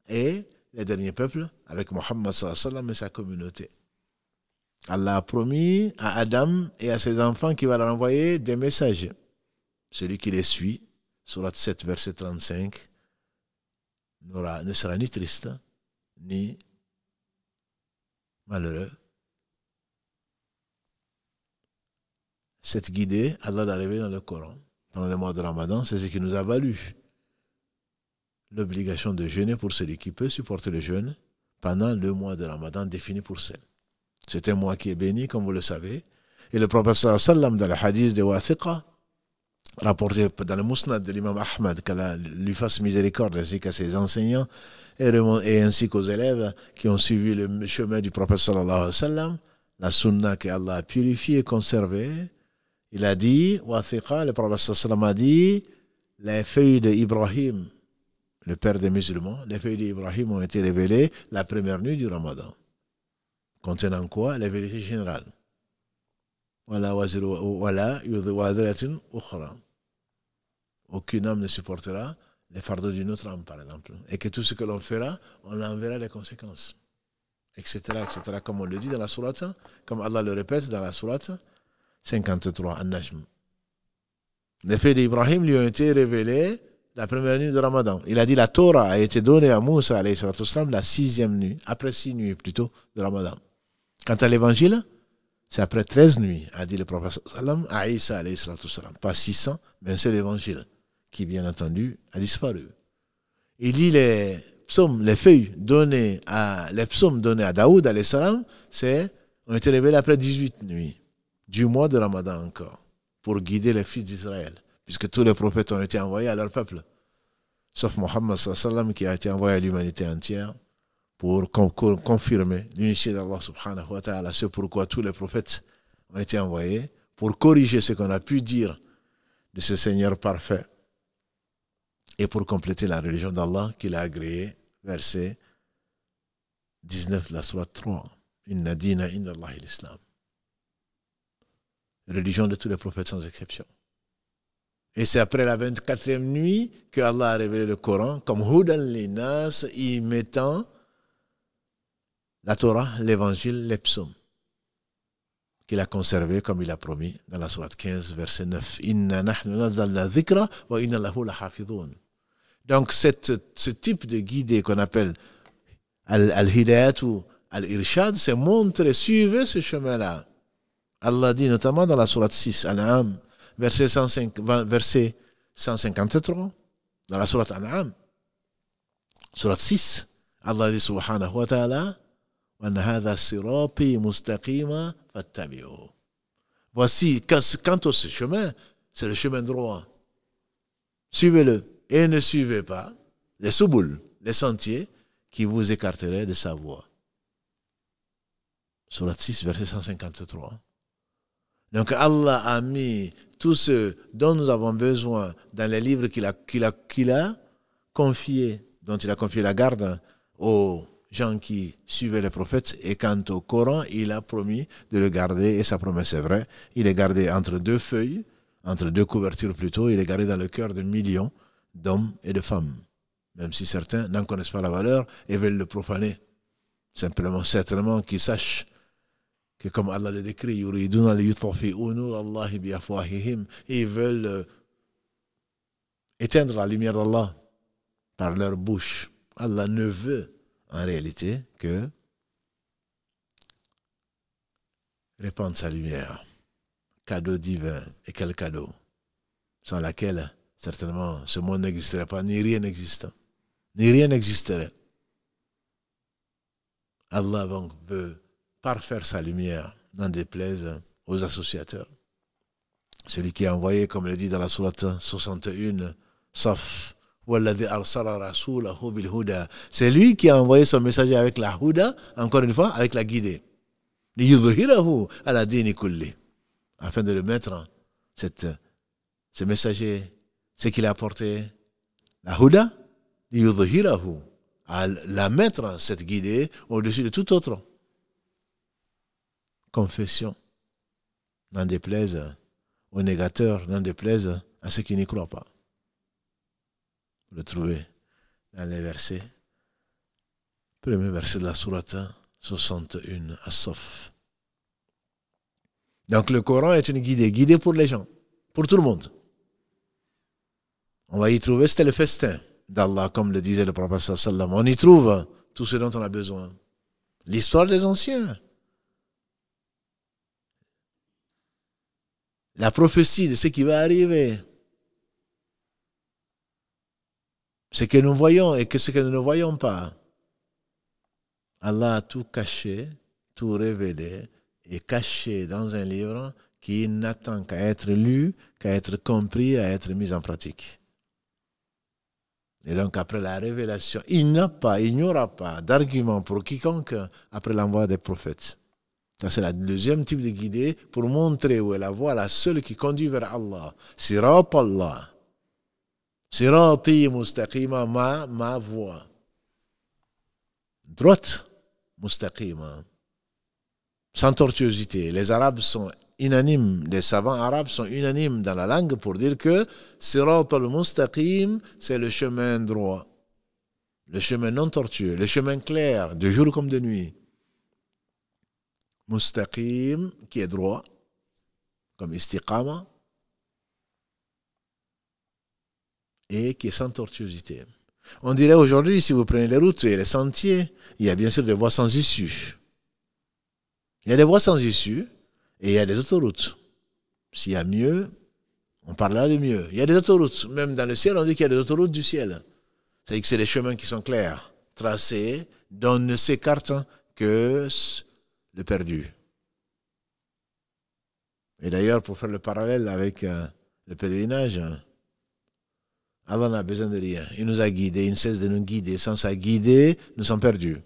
et les derniers peuples, avec Mohammed sallallahu alayhi wa sallam et sa communauté. Allah a promis à Adam et à ses enfants qu'il va leur envoyer des messages. Celui qui les suit, sourate 7, verset 35, ne sera ni triste, ni malheureux. Cette guidée, Allah l'a révélée dans le Coran. Pendant le mois de Ramadan, c'est ce qui nous a valu l'obligation de jeûner pour celui qui peut supporter le jeûne pendant le mois de Ramadan défini pour celle. C'est un mois qui est béni, comme vous le savez. Et le prophète sallallahu alayhi wa sallam, dans le hadith de Wathiqa, rapporté dans le Musnad de l'imam Ahmad, qu'Allah lui fasse miséricorde, ainsi qu'à ses enseignants, et ainsi qu'aux élèves qui ont suivi le chemin du prophète sallallahu alayhi wa sallam, la sunna qu'Allah a purifiée et conservée. Il a dit, Wathiqa, le prophète sallallahu alayhi wa sallam a dit, les feuilles d'Ibrahim, le père des musulmans, les feuilles d'Ibrahim ont été révélées la première nuit du Ramadan. Contenant quoi? La vérité générale. Aucune âme ne supportera les fardeaux d'une autre âme, par exemple. Et que tout ce que l'on fera, on en verra les conséquences. Etc., etc. Comme on le dit dans la sourate, comme Allah le répète dans la sourate 53, An-Najm. Les faits d'Ibrahim lui ont été révélés la première nuit de Ramadan. Il a dit la Torah a été donnée à Moussa alayhi salatu wassalam la 6e nuit, après 6 nuits plutôt de Ramadan. Quant à l'évangile, c'est après 13 nuits, a dit le prophète sallam à Isa alayhi salatu wassalam. Pas 600, mais c'est l'évangile qui, bien entendu, a disparu. Il dit les psaumes, les feuilles données les psaumes donnés à Daoud alayhi salam, ont été révélés après 18 nuits, du mois de Ramadan encore, pour guider les fils d'Israël. Puisque tous les prophètes ont été envoyés à leur peuple, sauf Mohammed sallallahu alayhi wa sallam qui a été envoyé à l'humanité entière pour confirmer l'unité d'Allah subhanahu wa ta'ala. C'est pourquoi tous les prophètes ont été envoyés pour corriger ce qu'on a pu dire de ce Seigneur parfait et pour compléter la religion d'Allah qu'il a agréée, verset 19 de la sourate 3. Inna dina inda Allahi l'islam. Religion de tous les prophètes sans exception. Et c'est après la 24e nuit que Allah a révélé le Coran comme Hudan Linas, y mettant la Torah, l'évangile, les psaumes, qu'il a conservé comme il a promis dans la sourate 15, verset 9. Inna nahnu nazzalna dhikra wa inna lahu lahafidhun. Donc ce type de guidée qu'on appelle al-hidayat ou al-irshad, c'est montrer, suivez ce chemin-là. Allah dit notamment dans la sourate 6, An'am, verset 153, dans la sourate An'am, sourate 6, Allah dit subhanahu wa ta'ala, wa anna hadha sirati mustaqima fattabi'uhu. Voici, quant au chemin, c'est le chemin droit. Suivez-le et ne suivez pas les subul, les sentiers qui vous écarteraient de sa voie. Sourate 6, verset 153. Donc Allah a mis tout ce dont nous avons besoin dans les livres qu'il a confiés, dont il a confié la garde aux gens qui suivaient les prophètes. Et quant au Coran, il a promis de le garder, et sa promesse est vraie. Il est gardé entre deux feuilles, entre deux couvertures plutôt. Il est gardé dans le cœur de millions d'hommes et de femmes. Même si certains n'en connaissent pas la valeur et veulent le profaner. Simplement, certainement qu'ils sachent que comme Allah le décrit, ils veulent éteindre la lumière d'Allah par leur bouche. Allah ne veut en réalité que répandre sa lumière. Cadeau divin. Et quel cadeau? Sans laquelle, certainement, ce monde n'existerait pas, ni rien n'existe. Ni rien n'existerait. Allah donc veut parfaire sa lumière, n'en déplaise aux associateurs. Celui qui a envoyé, comme il dit dans la sourate 61, Saf, c'est lui qui a envoyé son messager avec la huda, encore une fois, avec la guidée. Afin de le mettre, ce messager, ce qu'il a apporté, la huda, à la mettre, cette guidée, au-dessus de tout autre. Confession, n'en déplaise aux négateurs, n'en déplaise à ceux qui n'y croient pas. Vous le trouvez dans les versets. Premier verset de la sourate 61, As-Saff. Donc le Coran est une guidée pour les gens, pour tout le monde. On va y trouver, c'était le festin d'Allah, comme le disait le prophète sallallahu alayhi wa sallam. On y trouve tout ce dont on a besoin. L'histoire des anciens. La prophétie de ce qui va arriver. Ce que nous voyons et ce que nous ne voyons pas. Allah a tout caché, tout révélé et caché dans un livre qui n'attend qu'à être lu, qu'à être compris, à être mis en pratique. Et donc après la révélation, il n'y aura pas d'argument pour quiconque après l'envoi des prophètes. Ça, c'est le deuxième type de guidée pour montrer où est la voie, la seule qui conduit vers Allah. Sirat Allah. Sirati mustaqima, ma voie. Droite, mustaqima. Sans tortuosité. Les Arabes sont unanimes, les savants arabes sont unanimes dans la langue pour dire que Sirat al-Mustaqim, c'est le chemin droit. Le chemin non tortueux, le chemin clair, de jour comme de nuit. Mustaqim, qui est droit, comme istiqama, et qui est sans tortuosité. On dirait aujourd'hui, si vous prenez les routes et les sentiers, il y a bien sûr des voies sans issue. Il y a des voies sans issue et il y a des autoroutes. S'il y a mieux, on parlera de mieux. Il y a des autoroutes. Même dans le ciel, on dit qu'il y a des autoroutes du ciel. C'est-à-dire que c'est des chemins qui sont clairs, tracés, dont ne s'écarte que le perdu. Et d'ailleurs, pour faire le parallèle avec le pèlerinage, Allah n'a besoin de rien. Il nous a guidés, il ne cesse de nous guider. Sans sa guidée, nous sommes perdus.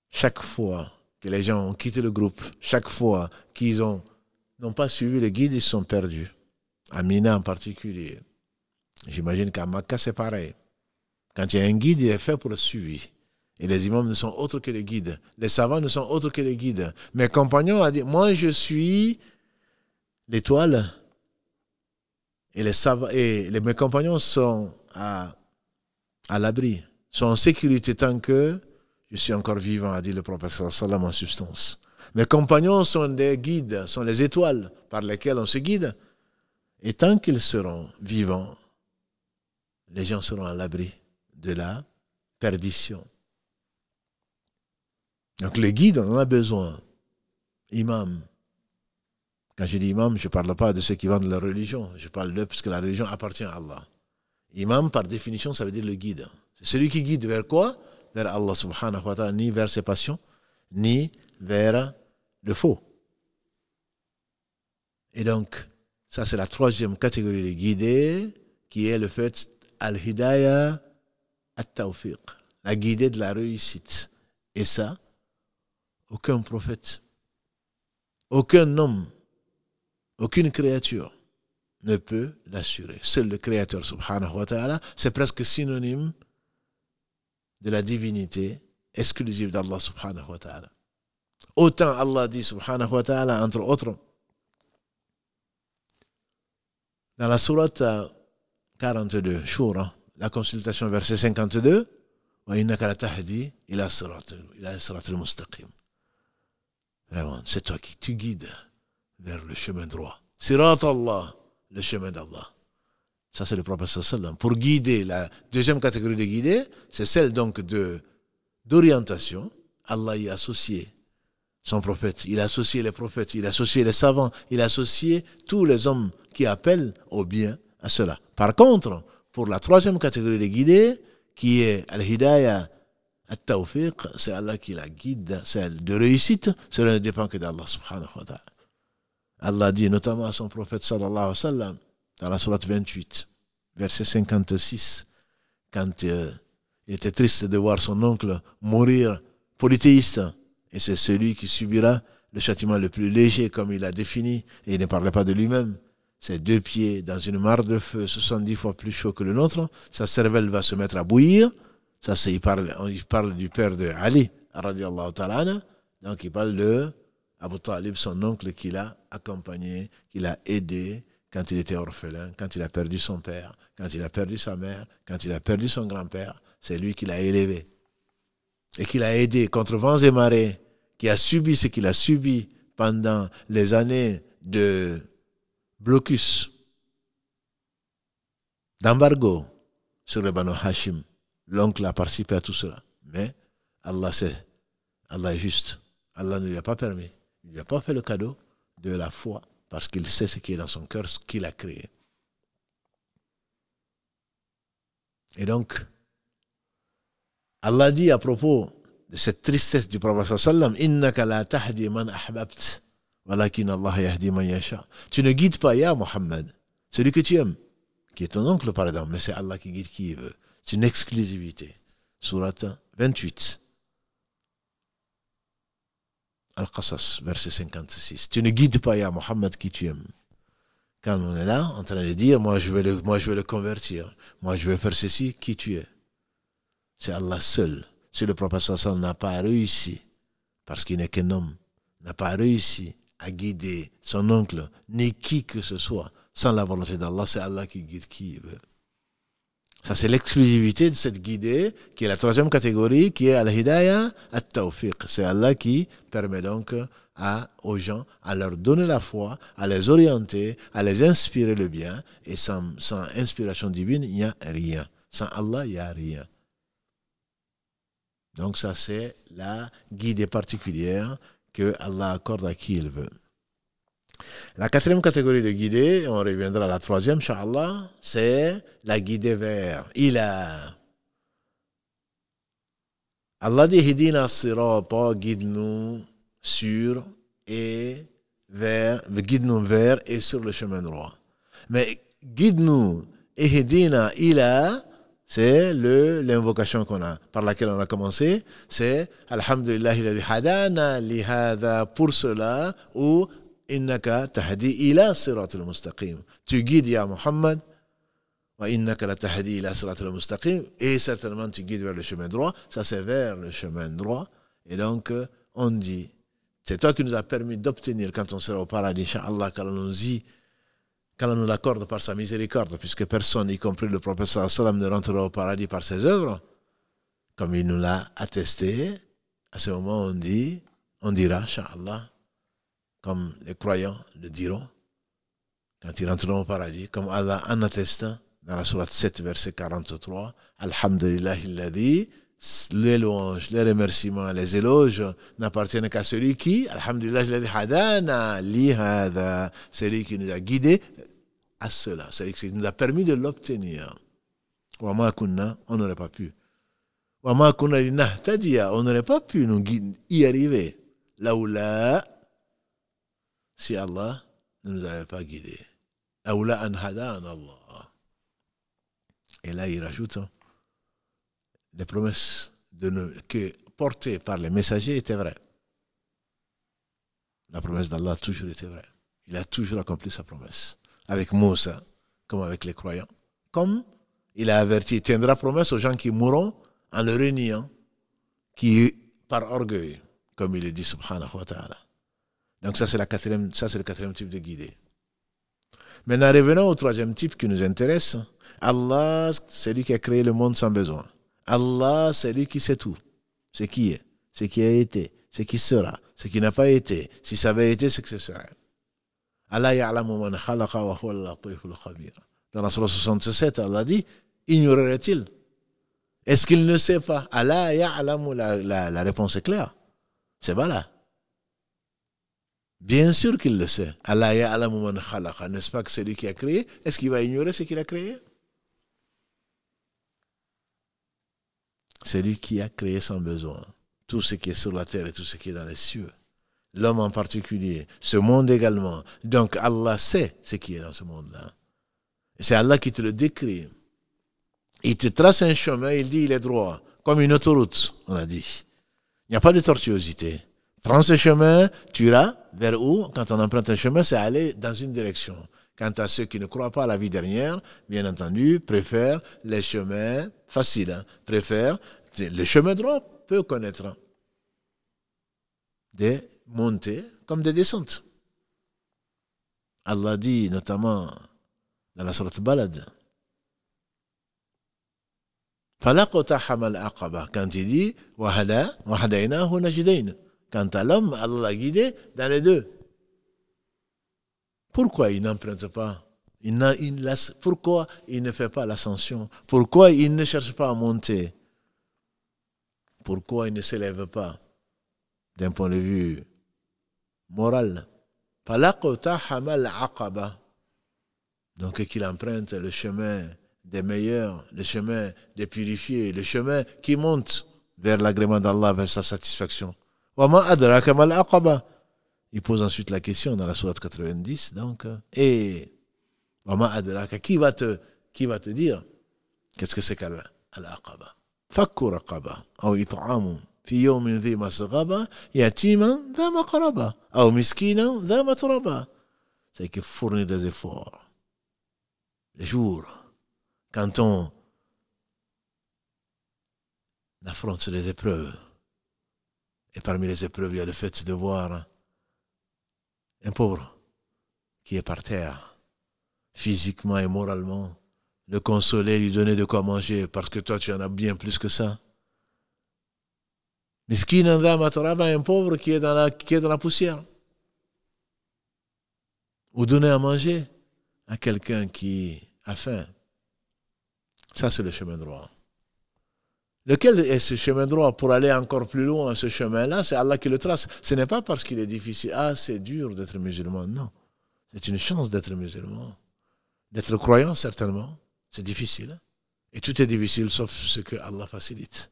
Chaque fois que les gens ont quitté le groupe, chaque fois qu'ils n'ont pas suivi le guide, ils sont perdus. À Mina en particulier. J'imagine qu'à Makkah, c'est pareil. Quand il y a un guide, il est fait pour le suivi. Et les imams ne sont autres que les guides. Les savants ne sont autres que les guides. Mes compagnons ont dit, moi je suis l'étoile. Et mes compagnons sont à l'abri, sont en sécurité tant que je suis encore vivant, a dit le prophète sallallahu alayhi wa sallam en substance. Mes compagnons sont des guides, sont les étoiles par lesquelles on se guide. Et tant qu'ils seront vivants, les gens seront à l'abri de la perdition. Donc le guide, on en a besoin. Imam. Quand je dis imam, je ne parle pas de ceux qui vendent leur religion. Je parle d'eux parce que la religion appartient à Allah. Imam, par définition, ça veut dire le guide. C'est celui qui guide vers quoi? Vers Allah subhanahu wa ta'ala, ni vers ses passions, ni vers le faux. Et donc, ça c'est la troisième catégorie de guidée, qui est le fait al-hidayah at-tawfiq, la guidée de la réussite. Et ça, aucun prophète, aucun homme, aucune créature ne peut l'assurer. Seul le Créateur subhanahu wa ta'ala, c'est presque synonyme de la divinité exclusive d'Allah subhanahu wa ta'ala. Autant Allah dit subhanahu wa ta'ala, entre autres, dans la sourate 42, Shura, la consultation, verset 52, وَإِنَّكَ لَتَهْدِي إِلَى صِرَاطِ الْمُسْتَقِيمِ. Vraiment, c'est toi qui tu guides vers le chemin droit. Sirat Allah, le chemin d'Allah. Ça, c'est le prophète sallallahu alayhi wa sallam. Pour guider, la deuxième catégorie de guider, c'est celle donc d'orientation. Allah y a associé son prophète, il a associé les prophètes, il a associé les savants, il a associé tous les hommes qui appellent au bien à cela. Par contre, pour la troisième catégorie de guidés, qui est Al-Hidayah, Al-Tawfiq, c'est Allah qui la guide, celle de réussite, cela ne dépend que d'Allah subhanahu wa ta'ala. Allah dit notamment à son prophète sallallahu alayhi wa sallam, dans la sourate 28, verset 56, quand il était triste de voir son oncle mourir polythéiste, et c'est celui qui subira le châtiment le plus léger, comme il a défini, et il ne parlait pas de lui-même. Ses 2 pieds dans une mare de feu, 70 fois plus chaud que le nôtre, sa cervelle va se mettre à bouillir. Ça, il parle du père de Ali, radiallahu ta'ala. Donc il parle de Abu Talib, son oncle, qui l'a accompagné, qui l'a aidé quand il était orphelin, quand il a perdu son père, quand il a perdu sa mère, quand il a perdu son grand-père. C'est lui qui l'a élevé et qui l'a aidé contre vents et marées, qui a subi ce qu'il a subi pendant les années de blocus, d'embargo sur le Banu Hashim. L'oncle a participé à tout cela. Mais Allah sait, Allah est juste. Allah ne lui a pas permis, il ne lui a pas fait le cadeau de la foi, parce qu'il sait ce qui est dans son cœur, ce qu'il a créé. Et donc, Allah dit à propos de cette tristesse du prophète sallam, innaka la tahdi man ahbabt, walakin Allah yahdi man yasha. Tu ne guides pas, ya Muhammad, celui que tu aimes, qui est ton oncle par exemple, mais c'est Allah qui guide qui il veut. C'est une exclusivité. Sourate 28. Al-Qasas, verset 56. Tu ne guides pas, ya Muhammad, qui tu aimes. Quand on est là, en train de dire, moi je vais le convertir, moi je vais faire ceci, qui tu es. C'est Allah seul. Si le prophète sallallahu n'a pas réussi, parce qu'il n'est qu'un homme, n'a pas réussi à guider son oncle, ni qui que ce soit, sans la volonté d'Allah, c'est Allah qui guide qui il veut. Ça, c'est l'exclusivité de cette guidée, qui est la troisième catégorie, qui est Al-Hidayah, Al-Tawfiq. C'est Allah qui permet donc aux gens à leur donner la foi, à les orienter, à les inspirer le bien. Et sans inspiration divine, il n'y a rien. Sans Allah, il n'y a rien. Donc ça, c'est la guidée particulière que Allah accorde à qui il veut. La quatrième catégorie de guidée, on reviendra à la troisième, Inch'Allah, c'est la guidée vers Ilah. Allah dit Hidina Sirata, guide-nous sur et vers, guide-nous vers et sur le chemin droit. Mais guide-nous et Hidina Ilah, c'est l'invocation qu'on a, par laquelle on a commencé, c'est Alhamdulillah alladhi hadana li hadha, pour cela, ou innaka tahdi ila siratil mustaqim. Tu guides, ya Muhammad, wa innaka la tahdi ila siratil mustaqim, et certainement tu guides vers le chemin droit. Ça, c'est vers le chemin droit. Et donc, on dit, c'est toi qui nous as permis d'obtenir, quand on sera au paradis, Inch'Allah, qu'Allah nous l'accorde par sa miséricorde, puisque personne, y compris le prophète sallallahu alayhi wa sallam, ne rentrera au paradis par ses œuvres, comme il nous l'a attesté. À ce moment, on dira, Inch'Allah, comme les croyants le diront, quand ils rentreront au paradis, comme Allah en atteste dans la sourate 7, verset 43, Alhamdulillah alladhi, les louanges, les remerciements, les éloges n'appartiennent qu'à celui qui, Alhamdulillah alladhi hadana li hadha, celui qui nous a guidés à cela, celui qui nous a permis de l'obtenir. Wa ma kunna, on n'aurait pas pu. Wa ma kunna linahtadiya, on n'aurait pas pu nous y arriver. Laoula, si Allah ne nous avait pas guidés. Laoula an hadana Allah. Et là, il rajoute les promesses que portées par les messagers étaient vraies. La promesse d'Allah a toujours été vraie. Il a toujours accompli sa promesse. Avec Moussa, comme avec les croyants. Comme il a averti, il tiendra promesse aux gens qui mourront en le reniant, qui par orgueil, comme il est dit, subhanahu wa ta'ala. Donc ça c'est le quatrième type de guidé. Maintenant, revenons au troisième type qui nous intéresse. Allah, c'est lui qui a créé le monde sans besoin. Allah, c'est lui qui sait tout. Ce qui est, ce qui a été, ce qui sera, ce qui n'a pas été. Si ça avait été, c'est que ce serait. Allah ya'lamu man khalaqa wa huwa al-latiful khabir. Dans la sourate 67, Allah dit, ignorerait-il? Est-ce qu'il ne sait pas? Allah ya'lamu, la réponse est claire. C'est pas là. Bien sûr qu'il le sait. Allah ya'lamu man khalaqa. N'est-ce pas que c'est lui qui a créé? Est-ce qu'il va ignorer ce qu'il a créé? C'est lui qui a créé sans besoin. Tout ce qui est sur la terre et tout ce qui est dans les cieux. L'homme en particulier, ce monde également. Donc Allah sait ce qui est dans ce monde-là. C'est Allah qui te le décrit. Il te trace un chemin, il dit il est droit. Comme une autoroute, on a dit. Il n'y a pas de tortuosité. Prends ce chemin, tu iras vers où? Quand on emprunte un chemin, c'est aller dans une direction. Quant à ceux qui ne croient pas à la vie dernière, bien entendu, préfèrent les chemins faciles. Préfèrent le chemin droit, peut connaître des montées comme des descentes. Allah dit notamment dans la sourate Balad, falaqtahama al-aqaba, quand il dit wahadaynahu najdayn, quant à l'homme, Allah l'a guidé dans les deux. Pourquoi il n'emprunte pas? Pourquoi il ne fait pas l'ascension? Pourquoi il ne cherche pas à monter? Pourquoi il ne s'élève pas d'un point de vue moral? Falaqtahama al-aqaba. Donc qu'il emprunte le chemin des meilleurs, le chemin des purifiés, le chemin qui monte vers l'agrément d'Allah, vers sa satisfaction. Wa ma adraka mal aqaba. Il pose ensuite la question dans la sourate 90, donc, et wa ma adraka, qui va te dire qu'est-ce que c'est qu'al-aqaba? Fakku raqaba, ou it'amun fi yawmin dhi masghaba, yatiman dha maqraba, ou miskinan dha matraba. C'est qu'il fournit des efforts. Les jours, quand on affronte les épreuves, et parmi les épreuves, il y a le fait de voir un pauvre qui est par terre, physiquement et moralement, le consoler, lui donner de quoi manger, parce que toi, tu en as bien plus que ça. Miskin anda mataraba, un pauvre qui est dans la poussière. Ou donner à manger à quelqu'un qui a faim. Ça, c'est le chemin droit. Lequel est ce chemin droit? Pour aller encore plus loin, ce chemin-là, c'est Allah qui le trace. Ce n'est pas parce qu'il est difficile. Ah, c'est dur d'être musulman. Non. C'est une chance d'être musulman. D'être croyant, certainement. C'est difficile. Et tout est difficile sauf ce que Allah facilite.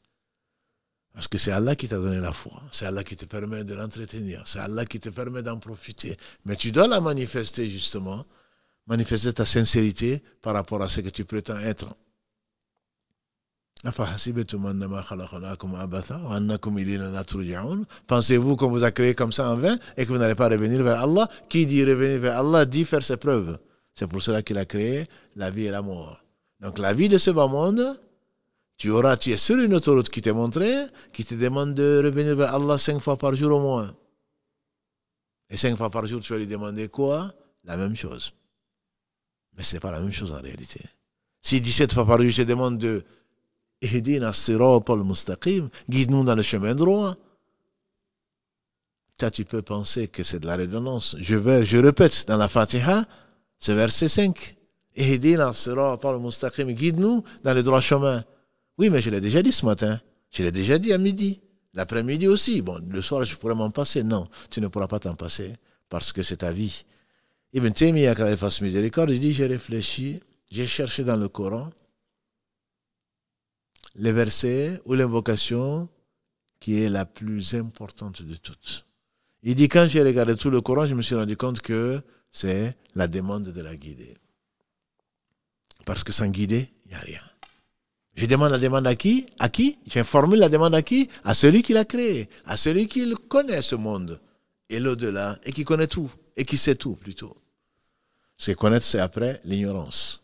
Parce que c'est Allah qui t'a donné la foi. C'est Allah qui te permet de l'entretenir. C'est Allah qui te permet d'en profiter. Mais tu dois la manifester, justement. Manifester ta sincérité par rapport à ce que tu prétends être. Pensez-vous qu'on vous a créé comme ça en vain et que vous n'allez pas revenir vers Allah? Qui dit revenir vers Allah dit faire ses preuves. C'est pour cela qu'il a créé la vie et la mort. Donc la vie de ce bas monde, tu es sur une autoroute qui t'est montrée, qui te demande de revenir vers Allah 5 fois par jour au moins. Et 5 fois par jour, tu vas lui demander quoi? La même chose. Mais ce n'est pas la même chose en réalité. Si 17 fois par jour, je te demande de Ihdina as-sirata al-mustaqim, guide-nous dans le chemin droit. Toi, tu peux penser que c'est de la redondance. Je répète dans la Fatiha, ce verset 5. Ihdina as-sirata al-mustaqim, guide-nous dans le droit chemin. Oui, mais je l'ai déjà dit ce matin. Je l'ai déjà dit à midi. L'après-midi aussi. Bon, le soir, je pourrais m'en passer. Non, tu ne pourras pas t'en passer parce que c'est ta vie. Ibn Taymiyyah, quand il fasse miséricorde, il dit, j'ai réfléchi, j'ai cherché dans le Coran les versets ou l'invocation qui est la plus importante de toutes. Il dit, quand j'ai regardé tout le Coran, je me suis rendu compte que c'est la demande de la guider. Parce que sans guider, il n'y a rien. Je demande la demande à qui? À qui? J'ai formulé la demande à qui? À celui qui l'a créé, à celui qui connaît ce monde et l'au-delà, et qui connaît tout, et qui sait tout plutôt. C'est connaître, c'est après l'ignorance.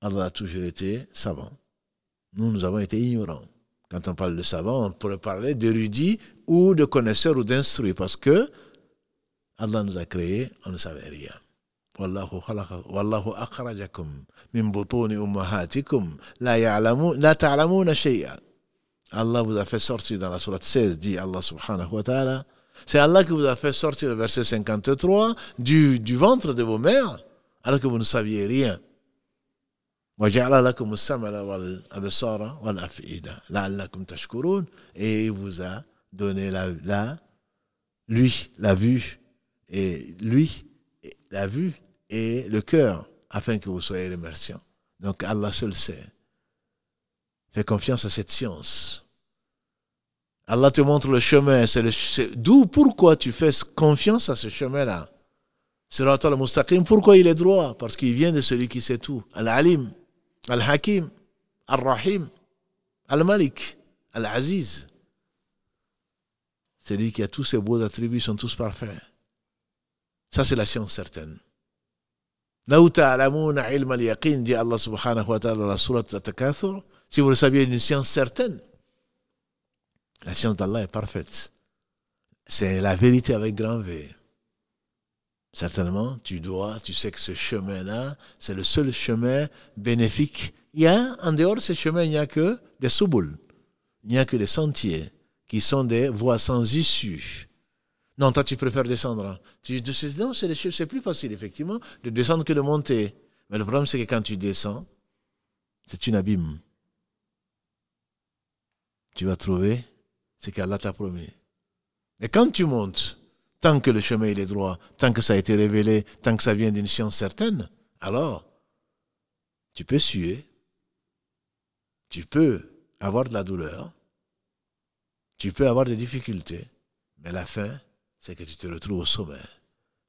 Allah a toujours été savant. Nous avons été ignorants. Quand on parle de savant, on pourrait parler d'érudit ou de connaisseur ou d'instruit, parce que Allah nous a créés, on ne savait rien. Wallahu akhrajakum min butuni ummahatikum la ta'lamuna shay'an. Allah vous a fait sortir dans la sourate 16, dit Allah subhanahu wa ta'ala. C'est Allah qui vous a fait sortir, le verset 53, du ventre de vos mères, alors que vous ne saviez rien. وَجَعْلَ لَكُمُ السَّمْعَ وَالْأَبْصَارَ وَالْأَفْئِدَةَ لَعَلَّكُمْ تَشْكُرُونَ. Et il vous a donné la vue et le cœur, afin que vous soyez remerciants. Donc Allah seul sait. Fais confiance à cette science. Allah te montre le chemin. D'où, pourquoi tu fais confiance à ce chemin-là? Sirat al-Mustaqim, pourquoi il est droit? Parce qu'il vient de celui qui sait tout. Al-Alim, Al-Hakim, Al-Rahim, Al-Malik, Al-Aziz. Celui qui a tous ses beaux attributs, sont tous parfaits. Ça, c'est la science certaine. Law ta'lamuna ilma al-yaqin, dit Allah subhanahu wa ta'ala dans la sourate At-Takathur, si vous le saviez, une science certaine. La science d'Allah est parfaite. C'est la vérité avec grand V. Certainement, tu sais que ce chemin-là, c'est le seul chemin bénéfique. En dehors de ce chemin, il n'y a que des subul. Il n'y a que des sentiers qui sont des voies sans issue. Non, toi, tu préfères descendre. Non, c'est plus facile, effectivement, de descendre que de monter. Mais le problème, c'est que quand tu descends, c'est une abîme. Tu vas trouver ce qu'Allah t'a promis. Et quand tu montes, tant que le chemin il est droit, tant que ça a été révélé, tant que ça vient d'une science certaine, alors tu peux suer, tu peux avoir de la douleur, tu peux avoir des difficultés, mais la fin, c'est que tu te retrouves au sommet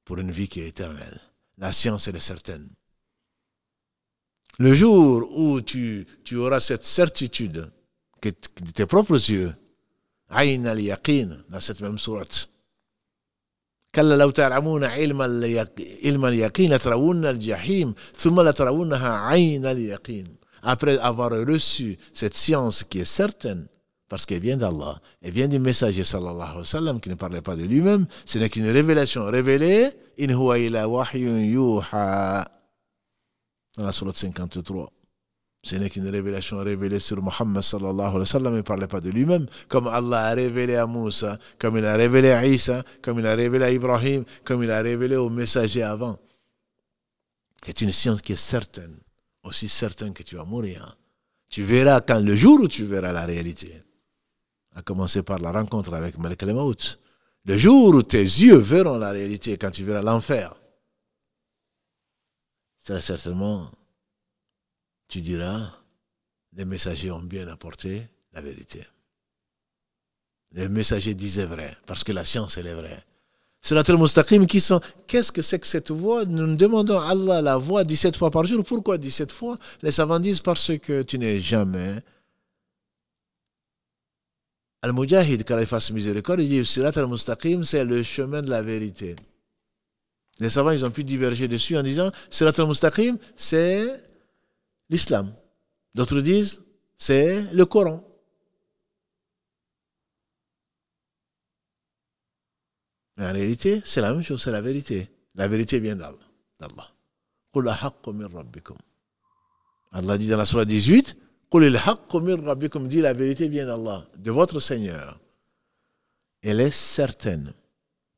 pour une vie qui est éternelle. La science, elle est certaine. Le jour où tu auras cette certitude de tes propres yeux, Ayn al-Yaqin, dans cette même sourate, كلا لو تعلمون علم اليقين لترون الجحيم ثم لترونها عين اليقين. Après avoir reçu cette science qui est certaine, parce qu'elle vient d'Allah, elle vient du messager sallallahu alayhi wa sallam qui ne parlait pas de lui-même, ce n'est qu'une révélation révélée, in huwa illa wahyun yuha, dans la sourate 53. Ce n'est qu'une révélation révélée sur Muhammad sallallahu alayhi wa sallam, il ne parlait pas de lui-même, comme Allah a révélé à Moussa, comme il a révélé à Isa, comme il a révélé à Ibrahim, comme il a révélé aux messagers avant. C'est une science qui est certaine, aussi certaine que tu vas mourir. Tu verras quand le jour où tu verras la réalité, à commencer par la rencontre avec Malik al-Maut, le jour où tes yeux verront la réalité, quand tu verras l'enfer, très certainement, tu diras, les messagers ont bien apporté la vérité. Les messagers disaient vrai, parce que la science, elle est vraie. Sirat al-Mustaqim, qu'est-ce que c'est que cette voie? Nous demandons à Allah la voie 17 fois par jour. Pourquoi 17 fois? Les savants disent parce que tu n'es jamais. Al-Mujahid, quand il fasse miséricorde, il dit Sirat al-Mustaqim, c'est le chemin de la vérité. Les savants, ils ont pu diverger dessus en disant Sirat al-Mustaqim, c'est l'islam. D'autres disent, c'est le Coran. Mais en réalité, c'est la même chose, c'est la vérité. La vérité vient d'Allah. Qul al-haqqu min rabbikum. Allah dit dans la sourate 18, Qul al-haqqu min rabbikum, dit la vérité vient d'Allah, de votre Seigneur. Elle est certaine.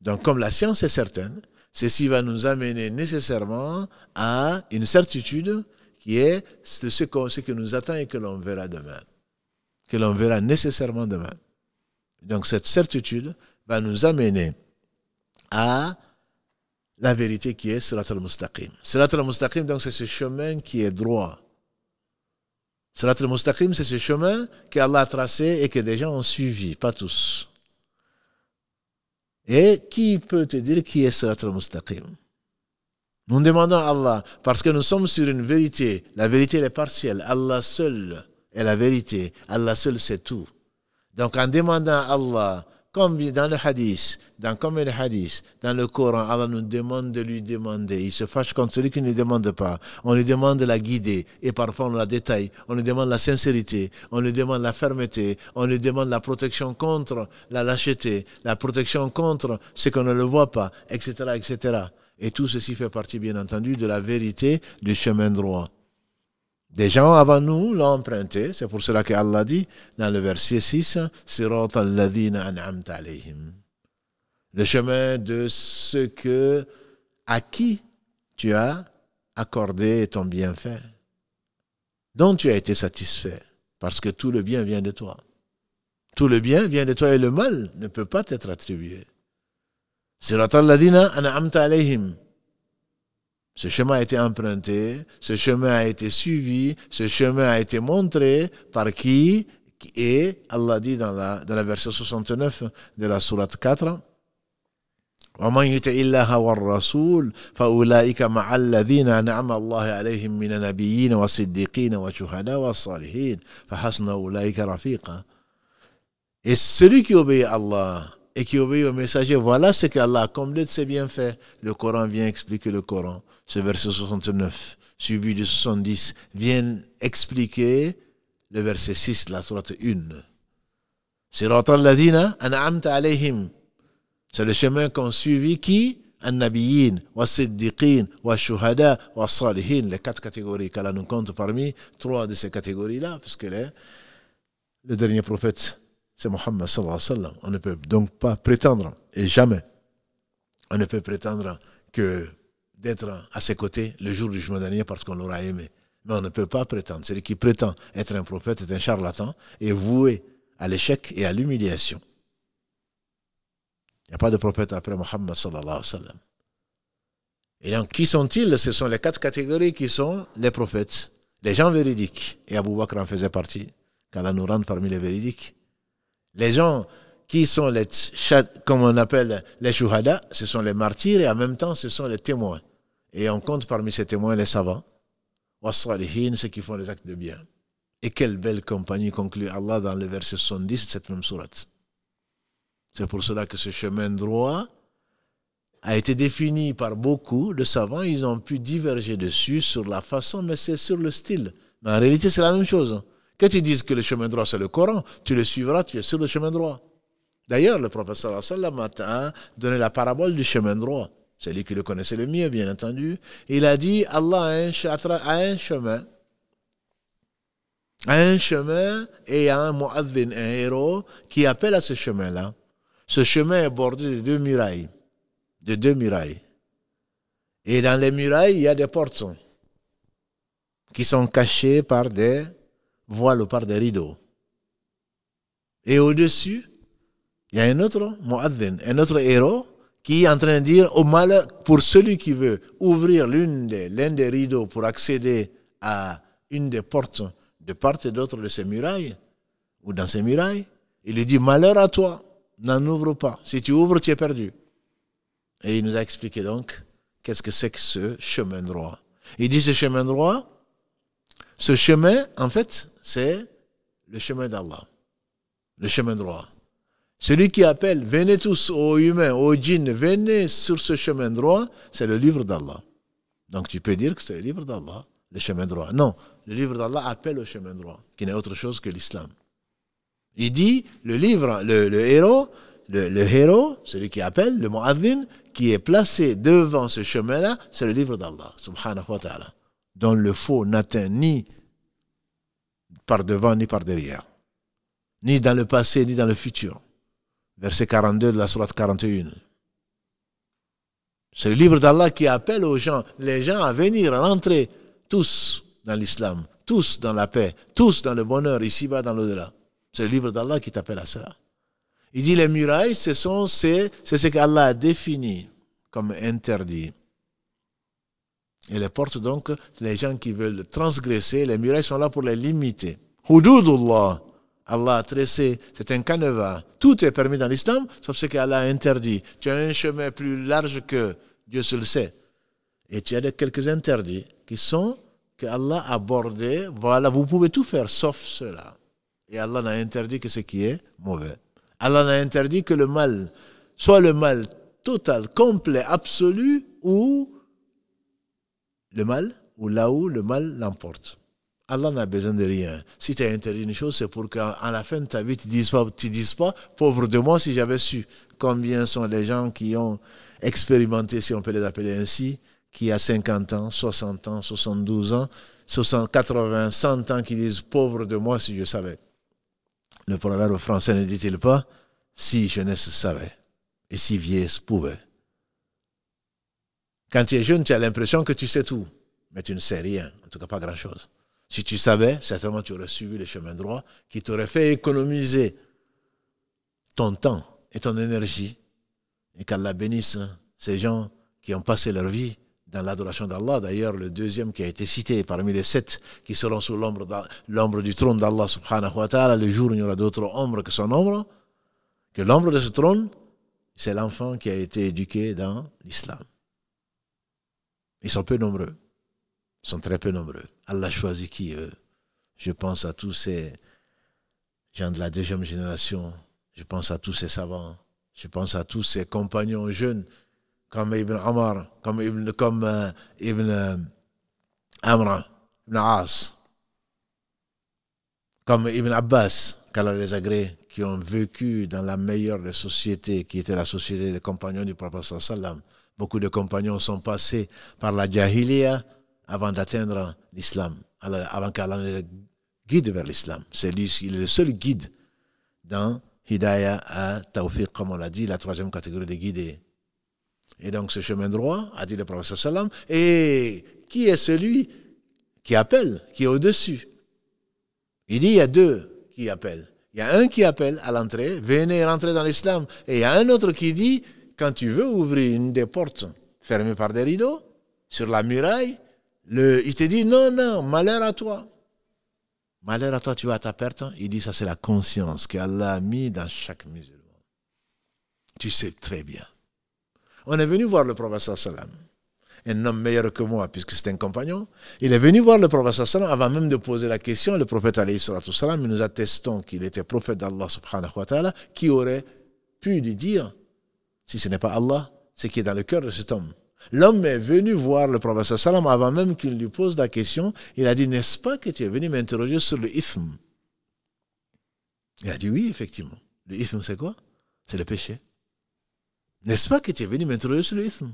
Donc, comme la science est certaine, ceci va nous amener nécessairement à une certitude qui est ce que nous attend et que l'on verra demain. Que l'on verra nécessairement demain. Donc cette certitude va nous amener à la vérité qui est Sirat al-Mustaqim. Sirat al-Mustaqim, donc c'est ce chemin qui est droit. Sirat al-Mustaqim, c'est ce chemin qu'Allah a tracé et que des gens ont suivi, pas tous. Et qui peut te dire qui est Sirat al-Mustaqim? Nous demandons à Allah, parce que nous sommes sur une vérité. La vérité elle est partielle. Allah seul est la vérité. Allah seul sait tout. Donc en demandant à Allah Comme dans le hadith, dans combien de hadiths, dans le Coran, Allah nous demande de lui demander. Il se fâche contre celui qui ne lui demande pas. On lui demande de la guider et parfois on la détaille. On lui demande la sincérité, on lui demande la fermeté, on lui demande la protection contre la lâcheté, la protection contre ce qu'on ne le voit pas, etc., etc. Et tout ceci fait partie, bien entendu, de la vérité du chemin droit. Des gens avant nous l'ont emprunté, c'est pour cela qu'Allah dit dans le verset 6, Sirata alladhina an'amta alayhim. Le chemin de ceux à qui tu as accordé ton bienfait, dont tu as été satisfait, parce que tout le bien vient de toi. Tout le bien vient de toi et le mal ne peut pas t'être attribué. Sirata alladhina an'amta alayhim. Ce chemin a été emprunté, ce chemin a été suivi, ce chemin a été montré par qui et Allah dit dans la verset 69 de la sourate 4, وَمَنْ يُطِعِ اللَّهَ وَالرَّسُولَ فَأُولَٰئِكَ مَعَ الَّذِينَ أَنْعَمَ اللَّهُ عَلَيْهِمْ مِنَ النَّبِيِّينَ وَالصِّدِّيقِينَ وَالشُّهَدَاءِ وَالصَّالِحِينَ فَحَسُنَ أُولَٰئِكَ رَفِيقًا. Et celui qui obéit à Allah et qui obéit au messager, voilà ce qu'Allah a comblé de ses bienfaits. Le Coran vient expliquer le Coran. Ce verset 69, suivi de 70, vient expliquer le verset 6 de la sourate 1. Sirata alladhina an'amta alayhim. C'est le chemin qu'ont suivi qui? An-Nabiyyin, wa-Siddiqin, wa-Shuhada, wa-Salihin. Les 4 catégories qu'Allah nous compte parmi 3 de ces catégories-là, puisque le dernier prophète, c'est Mohammed sallallahu alayhi wa sallam. On ne peut donc pas prétendre, et jamais, on ne peut prétendre que d'être à ses côtés le jour du jugement dernier parce qu'on l'aura aimé. Mais on ne peut pas prétendre. Celui qui prétend être un prophète est un charlatan et voué à l'échec et à l'humiliation. Il n'y a pas de prophète après Mohammed sallallahu alayhi wa sallam. Et donc, qui sont-ils? Ce sont les 4 catégories qui sont les prophètes. Les gens véridiques. Et Abu Bakr en faisait partie. Qu'Allah nous rende parmi les véridiques. Les gens qui sont comme on appelle les shuhada, ce sont les martyrs et en même temps ce sont les témoins. Et on compte parmi ces témoins les savants. Was-salihin, ceux qui font les actes de bien. Et quelle belle compagnie conclut Allah dans le verset 70 de cette même sourate. C'est pour cela que ce chemin droit a été défini par beaucoup de savants. Ils ont pu diverger dessus sur la façon, mais c'est sur le style. Mais en réalité, c'est la même chose. Que tu dises que le chemin droit, c'est le Coran, tu le suivras, tu es sur le chemin droit. D'ailleurs, le prophète sallallahu alayhi wa sallam a donné la parabole du chemin droit. C'est lui qui le connaissait le mieux, bien entendu. Il a dit, Allah a un chemin et il y a un mu'adhin, un héros, qui appelle à ce chemin-là. Ce chemin est bordé de 2 murailles. Et dans les murailles, il y a des portes qui sont cachées par des voiles ou par des rideaux. Et au-dessus, il y a un autre mu'adhin, un autre héros, qui est en train de dire au malheur, pour celui qui veut ouvrir l'un des rideaux pour accéder à une des portes de part et d'autre de ces murailles, ou dans ces murailles, il lui dit, malheur à toi, n'en ouvre pas. Si tu ouvres, tu es perdu. Et il nous a expliqué donc, qu'est-ce que c'est que ce chemin droit. Il dit ce chemin droit, ce chemin, en fait, c'est le chemin d'Allah. Le chemin droit. Celui qui appelle, venez tous aux humains, aux djinns, venez sur ce chemin droit, c'est le livre d'Allah. Donc tu peux dire que c'est le livre d'Allah, le chemin droit. Non, le livre d'Allah appelle au chemin droit, qui n'est autre chose que l'islam. Il dit, le livre, le héros, celui qui appelle, le mu'adhin, qui est placé devant ce chemin-là, c'est le livre d'Allah, subhanahu wa ta'ala, dont le faux n'atteint ni par devant, ni par derrière, ni dans le passé, ni dans le futur. Verset 42 de la sourate 41. C'est le livre d'Allah qui appelle les gens à venir, à rentrer, tous dans l'islam, tous dans la paix, tous dans le bonheur, ici-bas, dans l'au-delà. C'est le livre d'Allah qui t'appelle à cela. Il dit les murailles, c'est ce qu'Allah a défini comme interdit. Et les portes, donc, les gens qui veulent transgresser, les murailles sont là pour les limiter. Hududullah. Allah a tressé, c'est un canevas. Tout est permis dans l'islam, sauf ce qu'Allah a interdit. Tu as un chemin plus large que Dieu seul sait. Et tu as quelques interdits qui sont que Allah a bordé. Voilà, vous pouvez tout faire sauf cela. Et Allah n'a interdit que ce qui est mauvais. Allah n'a interdit que le mal, soit le mal total, complet, absolu, ou là où le mal l'emporte. Allah n'a besoin de rien. Si tu as interdit une chose, c'est pour qu'à la fin de ta vie, tu ne dises pas, pauvre de moi si j'avais su. Combien sont les gens qui ont expérimenté, si on peut les appeler ainsi, qui a 50 ans, 60 ans, 72 ans, 80, 100 ans, qui disent, pauvre de moi si je savais. Le proverbe français ne dit-il pas, si jeunesse savait, et si vieillesse pouvait. Quand tu es jeune, tu as l'impression que tu sais tout, mais tu ne sais rien, en tout cas pas grand-chose. Si tu savais, certainement tu aurais suivi le chemin droit qui t'aurait fait économiser ton temps et ton énergie. Et qu'Allah bénisse ces gens qui ont passé leur vie dans l'adoration d'Allah. D'ailleurs, le deuxième qui a été cité parmi les 7 qui seront sous l'ombre du trône d'Allah subhanahu wa ta'ala, le jour où il y aura d'autres ombres que son ombre, que l'ombre de ce trône, c'est l'enfant qui a été éduqué dans l'islam. Ils sont peu nombreux. Ils sont très peu nombreux. Allah choisit qui eux. Je pense à tous ces gens de la deuxième génération. Je pense à tous ces savants. Je pense à tous ces compagnons jeunes comme Ibn Omar, comme Ibn Amr, Ibn As, comme Ibn Abbas, qu'Allah les agrée, qui ont vécu dans la meilleure des sociétés, qui était la société des compagnons du prophète sallallahu alayhi wa sallam. Beaucoup de compagnons sont passés par la jahiliya avant d'atteindre l'islam, avant qu'Allah les guide vers l'islam. C'est lui, il est le seul guide dans Hidayah à Tawfiq, comme on l'a dit, la troisième catégorie des guidés. Et donc ce chemin droit, a dit le prophète sallam, et qui est celui qui appelle, qui est au-dessus? Il dit il y a deux qui appellent. Il y a un qui appelle à l'entrée, venez rentrer dans l'islam. Et il y a un autre qui dit, quand tu veux ouvrir une des portes fermées par des rideaux, sur la muraille, il te dit non, malheur à toi. Malheur à toi, tu vas à ta perte. Il dit ça c'est la conscience qu'Allah a mis dans chaque musulman. Tu sais très bien. On est venu voir le prophète sallam, un homme meilleur que moi puisque c'est un compagnon. Il est venu voir le prophète sallam avant même de poser la question. Le prophète alayhi salatu salam, nous attestons qu'il était prophète d'Allah subhanahu wa ta'ala, qui aurait pu lui dire, si ce n'est pas Allah, ce qui est dans le cœur de cet homme. L'homme est venu voir le prophète sallam avant même qu'il lui pose la question. Il a dit, n'est-ce pas que tu es venu m'interroger sur le ithm? Il a dit oui, effectivement. Le ithm, c'est quoi? C'est le péché. N'est-ce pas que tu es venu m'interroger sur le ithm?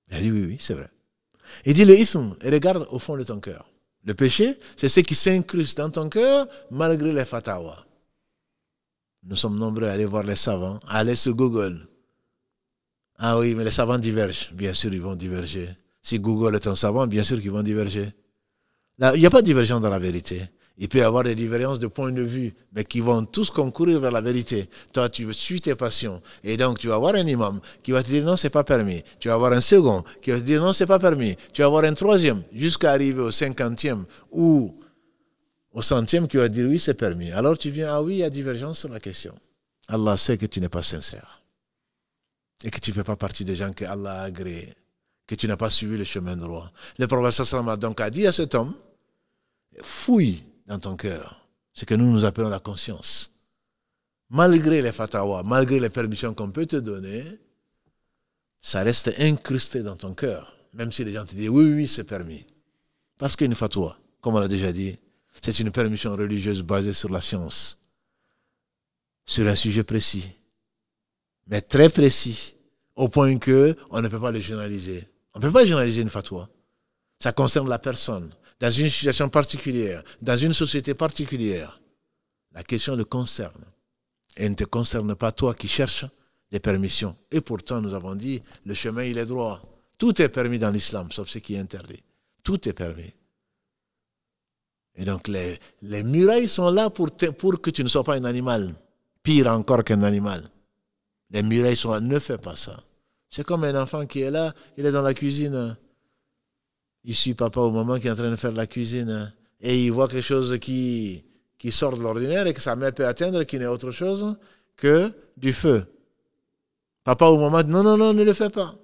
Il a dit oui, c'est vrai. Il dit le ithm, et regarde au fond de ton cœur. Le péché, c'est ce qui s'incruste dans ton cœur malgré les fatawas. Nous sommes nombreux à aller voir les savants, à aller sur Google. Ah oui, mais les savants divergent. Bien sûr, ils vont diverger. Si Google est un savant, bien sûr qu'ils vont diverger. Là, il n'y a pas de divergence dans la vérité. Il peut y avoir des divergences de point de vue, mais qui vont tous concourir vers la vérité. Toi, tu suis tes passions. Et donc, tu vas avoir un imam qui va te dire non, c'est pas permis. Tu vas avoir un second qui va te dire non, c'est pas permis. Tu vas avoir un troisième, jusqu'à arriver au 50e ou au 100e qui va dire oui, c'est permis. Alors tu viens, ah oui, il y a divergence sur la question. Allah sait que tu n'es pas sincère. Et que tu ne fais pas partie des gens que Allah a agréés. Que tu n'as pas suivi le chemin droit. Le prophète sallam a donc dit à cet homme, fouille dans ton cœur ce que nous appelons la conscience. Malgré les fatawas, malgré les permissions qu'on peut te donner, ça reste incrusté dans ton cœur. Même si les gens te disent oui, c'est permis. Parce qu'une fatwa, comme on l'a déjà dit, c'est une permission religieuse basée sur la science, sur un sujet précis, mais très précis, au point qu'on ne peut pas le généraliser. On ne peut pas généraliser une fatwa. Ça concerne la personne, dans une situation particulière, dans une société particulière. La question le concerne. Et ne te concerne pas toi qui cherches des permissions. Et pourtant, nous avons dit, le chemin, il est droit. Tout est permis dans l'islam, sauf ce qui est interdit. Tout est permis. Et donc, les murailles sont là pour que tu ne sois pas un animal. Pire encore qu'un animal. Les murailles sont là, ne fais pas ça. C'est comme un enfant qui est là, il est dans la cuisine. Il suit papa ou maman qui est en train de faire la cuisine. Et il voit quelque chose qui sort de l'ordinaire et que sa mère peut atteindre, qui n'est autre chose que du feu. Papa ou maman dit non, ne le fais pas.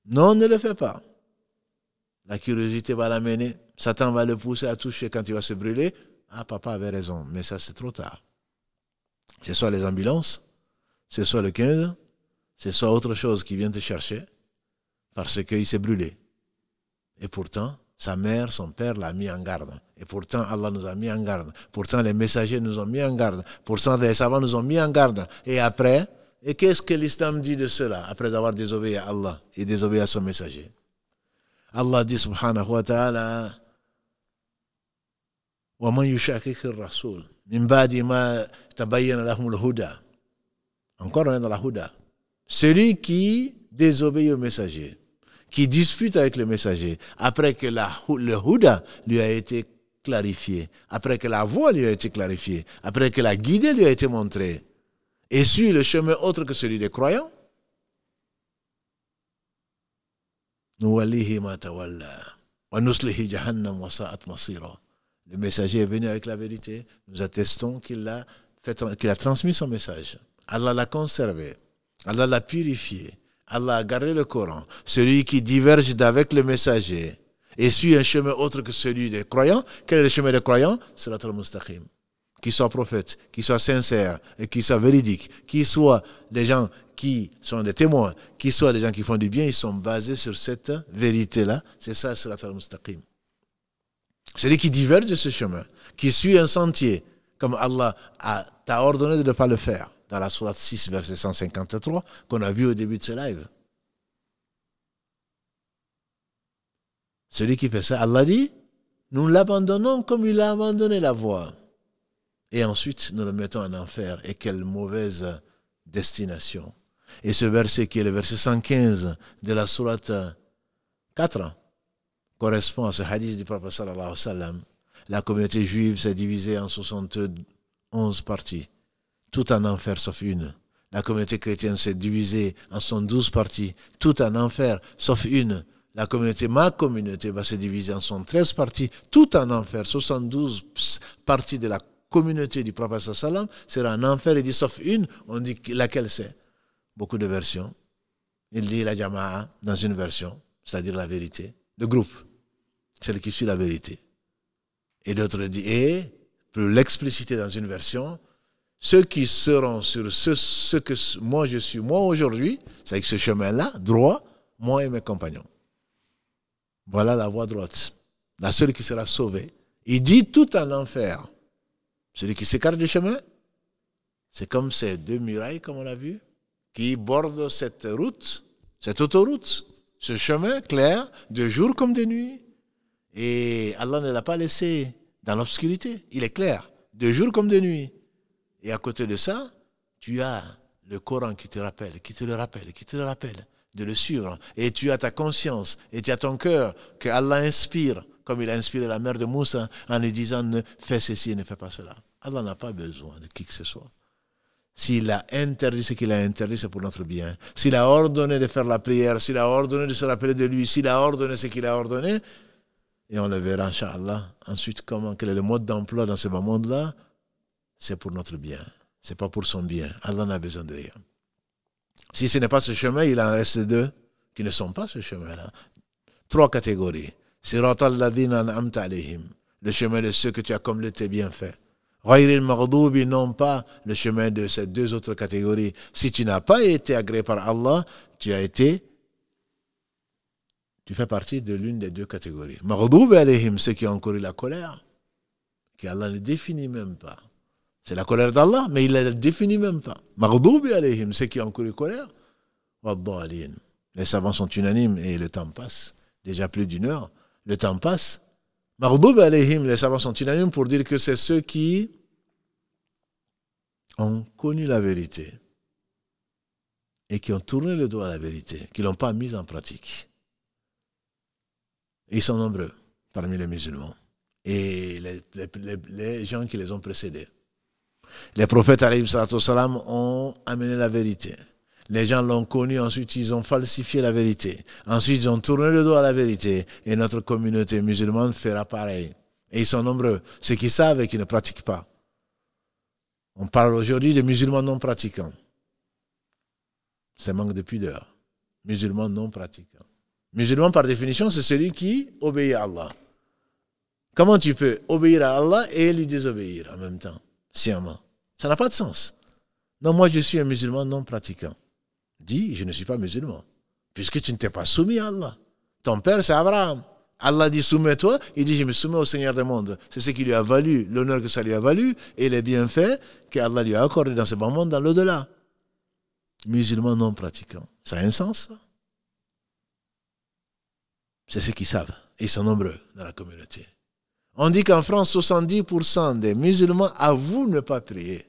Non, ne le fais pas. La curiosité va l'amener. Satan va le pousser à toucher quand il va se brûler. Ah, papa avait raison, mais ça c'est trop tard. C'est soit les ambulances, c'est soit le 15, c'est soit autre chose qui vient te chercher parce qu'il s'est brûlé. Et pourtant, sa mère, son père l'a mis en garde. Et pourtant, Allah nous a mis en garde. Pourtant, les messagers nous ont mis en garde. Pourtant, les savants nous ont mis en garde. Et après, et qu'est-ce que l'islam dit de cela après avoir désobéi à Allah et désobéi à son messager? Allah dit subhanahu wa ta'ala وَمَنْ يُشَاكِكِ الرَّسُولِ مِنْ بَعْدِ مَا تَبَيَّنَ لَهُمُ الْهُدَى. Encore on est dans la huda. Celui qui désobéit au messager, qui dispute avec le messager, après que le huda lui a été clarifié, après que la voie lui a été clarifiée, après que la guidée lui a été montrée, et suit le chemin autre que celui des croyants, نُوَلِّهِ مَا تَوَلَّى وَنُصْلِهِ جَهَنَّمَ وَسَاءَتْ مَصِيرًا. Le messager est venu avec la vérité, nous attestons qu'il a transmis son message. Allah l'a conservé, Allah l'a purifié, Allah a gardé le Coran. Celui qui diverge d'avec le messager et suit un chemin autre que celui des croyants, quel est le chemin des croyants? Sirat al-Mustaqim. Qu'il soit prophète, qu'il soit sincère et qu'il soit véridique, qu'il soit des gens qui sont des témoins, qu'ils soient des gens qui font du bien, ils sont basés sur cette vérité-là. C'est ça, Sirat al-Mustaqim. Celui qui diverge de ce chemin, qui suit un sentier, comme Allah t'a ordonné de ne pas le faire, dans la sourate 6, verset 153, qu'on a vu au début de ce live. Celui qui fait ça, Allah dit, nous l'abandonnons comme il a abandonné la voie. Et ensuite, nous le mettons en enfer. Et quelle mauvaise destination. Et ce verset qui est le verset 115 de la sourate 4 correspond à ce hadith du prophète sallallahu alayhi wa sallam. La communauté juive s'est divisée en 71 parties, tout en enfer sauf une. La communauté chrétienne s'est divisée en 72 parties, tout en enfer sauf une. Ma communauté va se diviser en 73 parties, tout en enfer. 72 parties de la communauté du prophète sallallahu alayhi wa sallam sera en enfer. Il dit sauf une, on dit laquelle c'est. Beaucoup de versions. Il dit la jama'a dans une version, c'est-à-dire la vérité. Le groupe, celle qui suit la vérité. Et d'autres disent, et pour l'expliciter dans une version, ceux qui seront sur ce que moi je suis, moi aujourd'hui, c'est avec ce chemin-là, droit, moi et mes compagnons. Voilà la voie droite. La seule qui sera sauvée. Il dit tout en enfer. Celui qui s'écarte du chemin, c'est comme ces deux murailles, comme on l'a vu, qui bordent cette route, cette autoroute, ce chemin clair, de jour comme de nuit. Et Allah ne l'a pas laissé dans l'obscurité. Il est clair, de jour comme de nuit. Et à côté de ça, tu as le Coran qui te le rappelle, de le suivre. Et tu as ta conscience, et tu as ton cœur, que Allah inspire, comme il a inspiré la mère de Moussa, en lui disant, ne fais ceci et ne fais pas cela. Allah n'a pas besoin de qui que ce soit. S'il a interdit ce qu'il a interdit, c'est pour notre bien. S'il a ordonné de faire la prière, s'il a ordonné de se rappeler de lui, s'il a ordonné ce qu'il a ordonné, et on le verra, Inch'Allah, ensuite, quel est le mode d'emploi dans ce monde-là, c'est pour notre bien. C'est pas pour son bien. Allah n'a besoin de rien. Si ce n'est pas ce chemin, il en reste deux qui ne sont pas ce chemin-là. 3 catégories. Siratal ladhina an'amta alayhim. Le chemin de ceux que tu as comblé tes bienfaits. Ghayril maghdubi, non pas le chemin de ces 2 autres catégories. Si tu n'as pas été agréé par Allah, tu fais partie de l'une des 2 catégories. Maghdubi alayhim, ceux qui ont encouru la colère, qu'Allah ne définit même pas. C'est la colère d'Allah, mais il ne la définit même pas. Maghdubi alayhim, ceux qui ont encouru la colère, waddalin. Les savants sont unanimes et le temps passe. Déjà plus d'1 heure. Le temps passe. Maghdubi alayhim, les savants sont unanimes pour dire que c'est ceux qui ont connu la vérité et qui ont tourné le dos à la vérité, qui ne l'ont pas mise en pratique. Et ils sont nombreux parmi les musulmans et les gens qui les ont précédés. Les prophètes alayhi salatu wassalam ont amené la vérité. Les gens l'ont connu, ensuite ils ont falsifié la vérité. Ensuite ils ont tourné le dos à la vérité. Et notre communauté musulmane fera pareil. Et ils sont nombreux. Ceux qui savent et qui ne pratiquent pas. On parle aujourd'hui de musulmans non pratiquants. C'est un manque de pudeur. Musulmans non pratiquants. Musulman par définition, c'est celui qui obéit à Allah. Comment tu peux obéir à Allah et lui désobéir en même temps? Sciemment. Ça n'a pas de sens. Non, moi je suis un musulman non pratiquant. Dis, je ne suis pas musulman, puisque tu ne t'es pas soumis à Allah. Ton père, c'est Abraham. Allah dit, soumets-toi. Il dit, je me soumets au Seigneur des mondes. C'est ce qui lui a valu, l'honneur que ça lui a valu, et les bienfaits qu'Allah lui a accordés dans ce bon monde, dans l'au-delà. Musulman non pratiquant. Ça a un sens, ça? C'est ceux qui savent. Et ils sont nombreux dans la communauté. On dit qu'en France, 70% des musulmans avouent ne pas prier.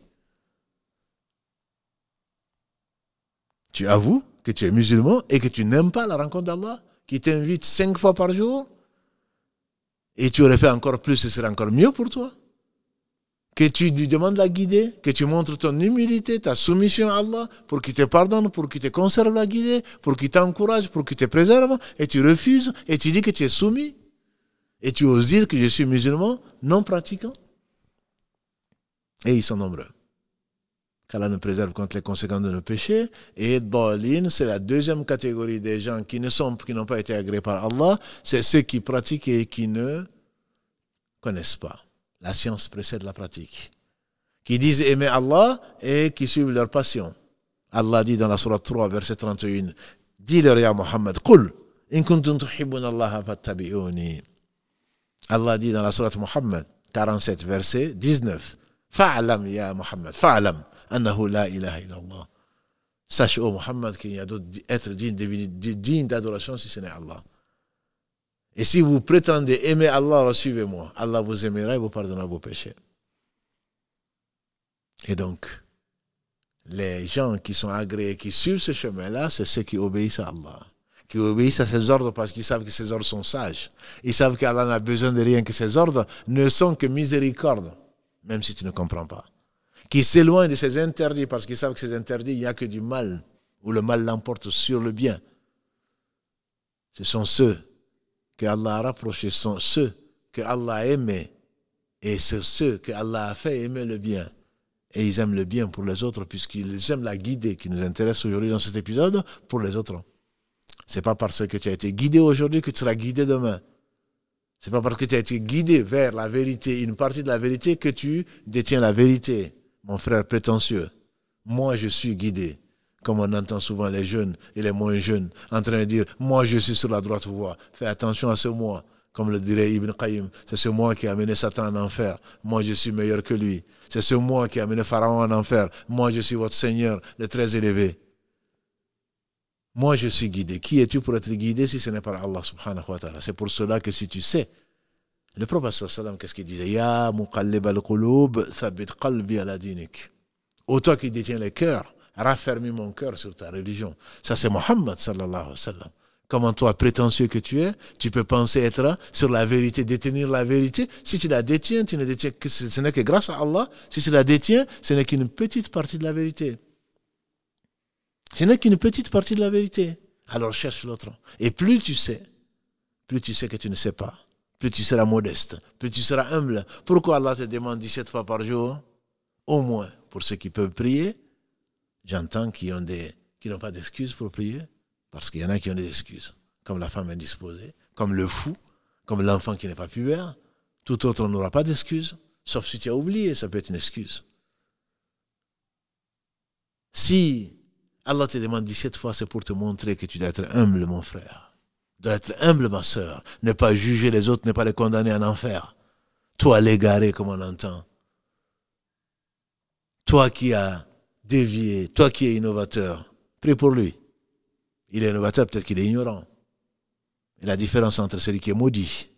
Tu avoues que tu es musulman et que tu n'aimes pas la rencontre d'Allah, qui t'invite 5 fois par jour, et tu aurais fait encore plus, ce serait encore mieux pour toi. Que tu lui demandes la guider, que tu montres ton humilité, ta soumission à Allah, pour qu'il te pardonne, pour qu'il te conserve la guider, pour qu'il t'encourage, pour qu'il te préserve, et tu refuses, et tu dis que tu es soumis, et tu oses dire que je suis musulman non pratiquant. Et ils sont nombreux. Qu'Allah nous préserve contre les conséquences de nos péchés. Et Dalin, c'est la deuxième catégorie des gens qui n'ont pas été agréés par Allah. C'est ceux qui pratiquent et qui ne connaissent pas. La science précède la pratique. Qui disent aimer Allah et qui suivent leur passion. Allah dit dans la sourate 3, verset 31, dis-leur, ya Muhammad, Qul, in kuntum tuhibbuna Allah fattabi'uni. Allah dit dans la sourate Muhammad, 47, verset 19, Fa'alam, ya Muhammad, fa'alam. Annahu la ilaha illallah. Sache, ô Muhammad, qu'il y a d'autres êtres dignes d'adoration si ce n'est Allah. Et si vous prétendez aimer Allah, suivez-moi. Allah vous aimera et vous pardonnera vos péchés. Et donc, les gens qui sont agréés, qui suivent ce chemin-là, c'est ceux qui obéissent à Allah. Qui obéissent à ses ordres parce qu'ils savent que ses ordres sont sages. Ils savent qu'Allah n'a besoin de rien, que ses ordres ne sont que miséricorde, même si tu ne comprends pas. Qui s'éloignent de ces interdits parce qu'ils savent que ces interdits, il n'y a que du mal, où le mal l'emporte sur le bien. Ce sont ceux que Allah a rapprochés, ce sont ceux que Allah a aimés, et c'est ceux que Allah a fait aimer le bien. Et ils aiment le bien pour les autres, puisqu'ils aiment la guider qui nous intéresse aujourd'hui dans cet épisode, pour les autres. Ce n'est pas parce que tu as été guidé aujourd'hui que tu seras guidé demain. Ce n'est pas parce que tu as été guidé vers la vérité, une partie de la vérité, que tu détiens la vérité. Mon frère prétentieux, moi je suis guidé, comme on entend souvent les jeunes et les moins jeunes en train de dire, moi je suis sur la droite voie, fais attention à ce moi, comme le dirait Ibn Qayyim, c'est ce moi qui a amené Satan en enfer, moi je suis meilleur que lui, c'est ce moi qui a amené Pharaon en enfer, moi je suis votre Seigneur, le très élevé. Moi je suis guidé. Qui es-tu pour être guidé si ce n'est par Allah subhanahu wa ta'ala? C'est pour cela que si tu sais, le prophète sallam, qu'est-ce qu'il disait? Ya muqallib al-qulub, thabit qalbi ala dinik. Ô toi qui détiens les cœurs, raffermis mon cœur sur ta religion. Ça c'est Muhammad sallallahu alayhi wa sallam. Comment toi, prétentieux que tu es, tu peux penser être sur la vérité, détenir la vérité. Si tu la détiens, tu ne détiens que ce n'est que grâce à Allah. Si tu la détiens, ce n'est qu'une petite partie de la vérité. Ce n'est qu'une petite partie de la vérité. Alors cherche l'autre. Et plus tu sais que tu ne sais pas, plus tu seras modeste, plus tu seras humble. Pourquoi Allah te demande 17 fois par jour? Au moins, pour ceux qui peuvent prier. J'entends qui n'ont pas d'excuses pour prier, parce qu'il y en a qui ont des excuses, comme la femme indisposée, comme le fou, comme l'enfant qui n'est pas pubère. Tout autre n'aura pas d'excuses, sauf si tu as oublié, ça peut être une excuse. Si Allah te demande 17 fois, c'est pour te montrer que tu dois être humble, mon frère. Tu dois être humble, ma sœur. Ne pas juger les autres, ne pas les condamner en enfer. Toi, l'égaré, comme on entend. Toi qui as dévié, toi qui es innovateur, prie pour lui. Il est innovateur, peut-être qu'il est ignorant. Et la différence entre celui qui est maudit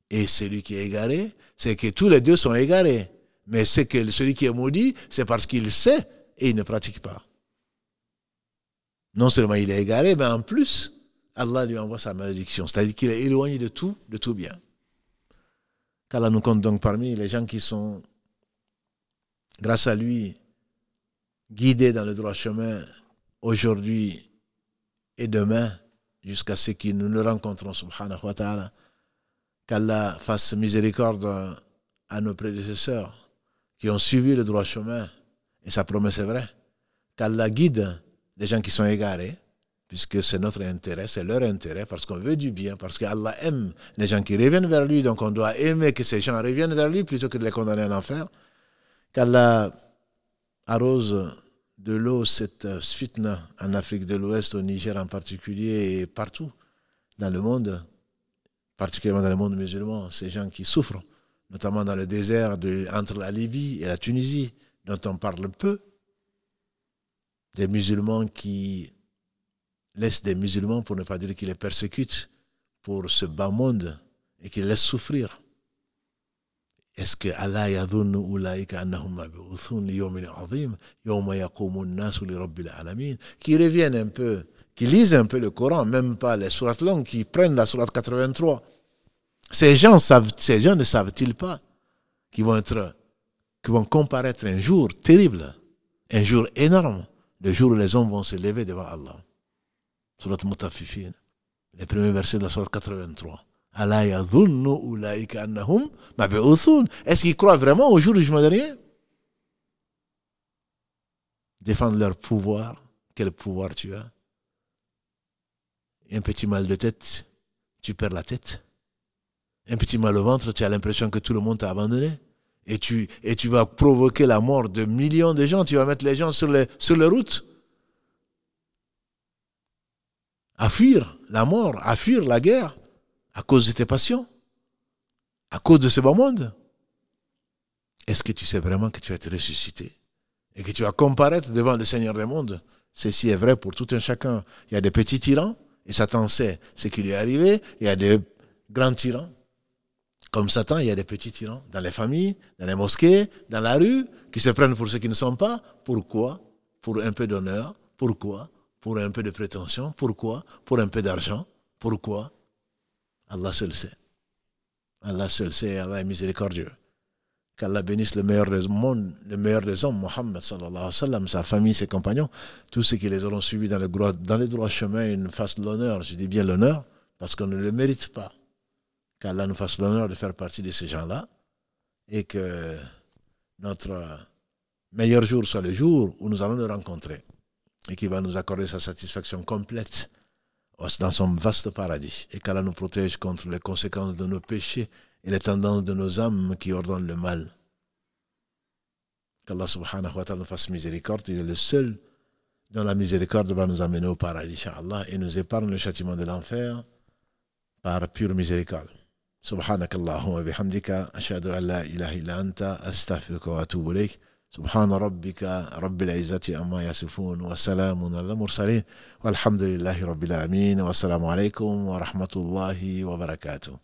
et celui qui est égaré, c'est que tous les deux sont égarés. Mais c'est que celui qui est maudit, c'est parce qu'il sait et il ne pratique pas. Non seulement il est égaré, mais en plus, Allah lui envoie sa malédiction. C'est-à-dire qu'il est éloigné de tout bien. Qu'Allah nous compte donc parmi les gens qui sont, grâce à lui, guidés dans le droit chemin aujourd'hui et demain, jusqu'à ce que nous le rencontrons, subhanahu wa ta'ala. Qu'Allah fasse miséricorde à nos prédécesseurs qui ont suivi le droit chemin, et sa promesse est vraie. Qu'Allah guide les gens qui sont égarés, puisque c'est notre intérêt, c'est leur intérêt, parce qu'on veut du bien, parce qu'Allah aime les gens qui reviennent vers lui, donc on doit aimer que ces gens reviennent vers lui plutôt que de les condamner en enfer. Qu'Allah arrose de l'eau, cette fitna en Afrique de l'Ouest, au Niger en particulier, et partout dans le monde, particulièrement dans le monde musulman, ces gens qui souffrent, notamment dans le désert entre la Libye et la Tunisie, dont on parle peu, des musulmans qui laissent des musulmans, pour ne pas dire qu'ils les persécutent, pour ce bas monde, et qui les laissent souffrir. Est-ce que Allah yadhunnu ulaika annahum mab'uthun li yawmin 'azim yawma yaqumu an-nasu li rabbil alamin, qui reviennent un peu, qui lisent un peu le Coran, même pas les sourates longues, qui prennent la sourate 83. Ces gens ne savent-ils pas qu'ils vont comparaître un jour terrible, un jour énorme, le jour où les hommes vont se lever devant Allah. Sourate Mutaffifin, les premiers versets de la sourate 83. Allah yadhunnu ulaika annahum mab'uthun. Est-ce qu'ils croient vraiment au jour du jugement dernier? Défendre leur pouvoir. Quel pouvoir tu as? Un petit mal de tête, tu perds la tête. Un petit mal au ventre, tu as l'impression que tout le monde t'a abandonné. Et tu vas provoquer la mort de millions de gens. Tu vas mettre les gens sur les routes à fuir la mort, à fuir la guerre, à cause de tes passions, à cause de ce bas monde. Est-ce que tu sais vraiment que tu vas être ressuscité et que tu vas comparaître devant le Seigneur des mondes? Ceci est vrai pour tout un chacun. Il y a des petits tyrans, et Satan sait ce qui lui est arrivé. Il y a des grands tyrans. Comme Satan, il y a des petits tyrans dans les familles, dans les mosquées, dans la rue, qui se prennent pour ceux qui ne sont pas. Pourquoi? Pour un peu d'honneur. Pourquoi? Pour un peu de prétention. Pourquoi? Pour un peu d'argent. Pourquoi? Allah seul sait. Allah seul sait, Allah est miséricordieux. Qu'Allah bénisse le meilleur des mondes, le meilleur des hommes, Mohammed sallallahu alayhi wa sallam, sa famille, ses compagnons, tous ceux qui les auront suivis dans les droits chemins, ils nous fassent l'honneur, je dis bien l'honneur, parce qu'on ne le mérite pas. Qu'Allah nous fasse l'honneur de faire partie de ces gens-là, et que notre meilleur jour soit le jour où nous allons le rencontrer, et qu'il va nous accorder sa satisfaction complète dans son vaste paradis, et qu'Allah nous protège contre les conséquences de nos péchés et les tendances de nos âmes qui ordonnent le mal. Qu'Allah subhanahu wa ta'ala nous fasse miséricorde, il est le seul dont la miséricorde va nous amener au paradis, inshallah, et nous épargne le châtiment de l'enfer par pure miséricorde. Subhanakallahumma wa bihamdika, ashhadu an la ilaha illa anta, astaghfiruka wa atubu ilayk. سبحان ربك رب العزة عما يصفون وسلام على المرسلين والحمد لله رب العالمين والسلام عليكم ورحمة الله وبركاته.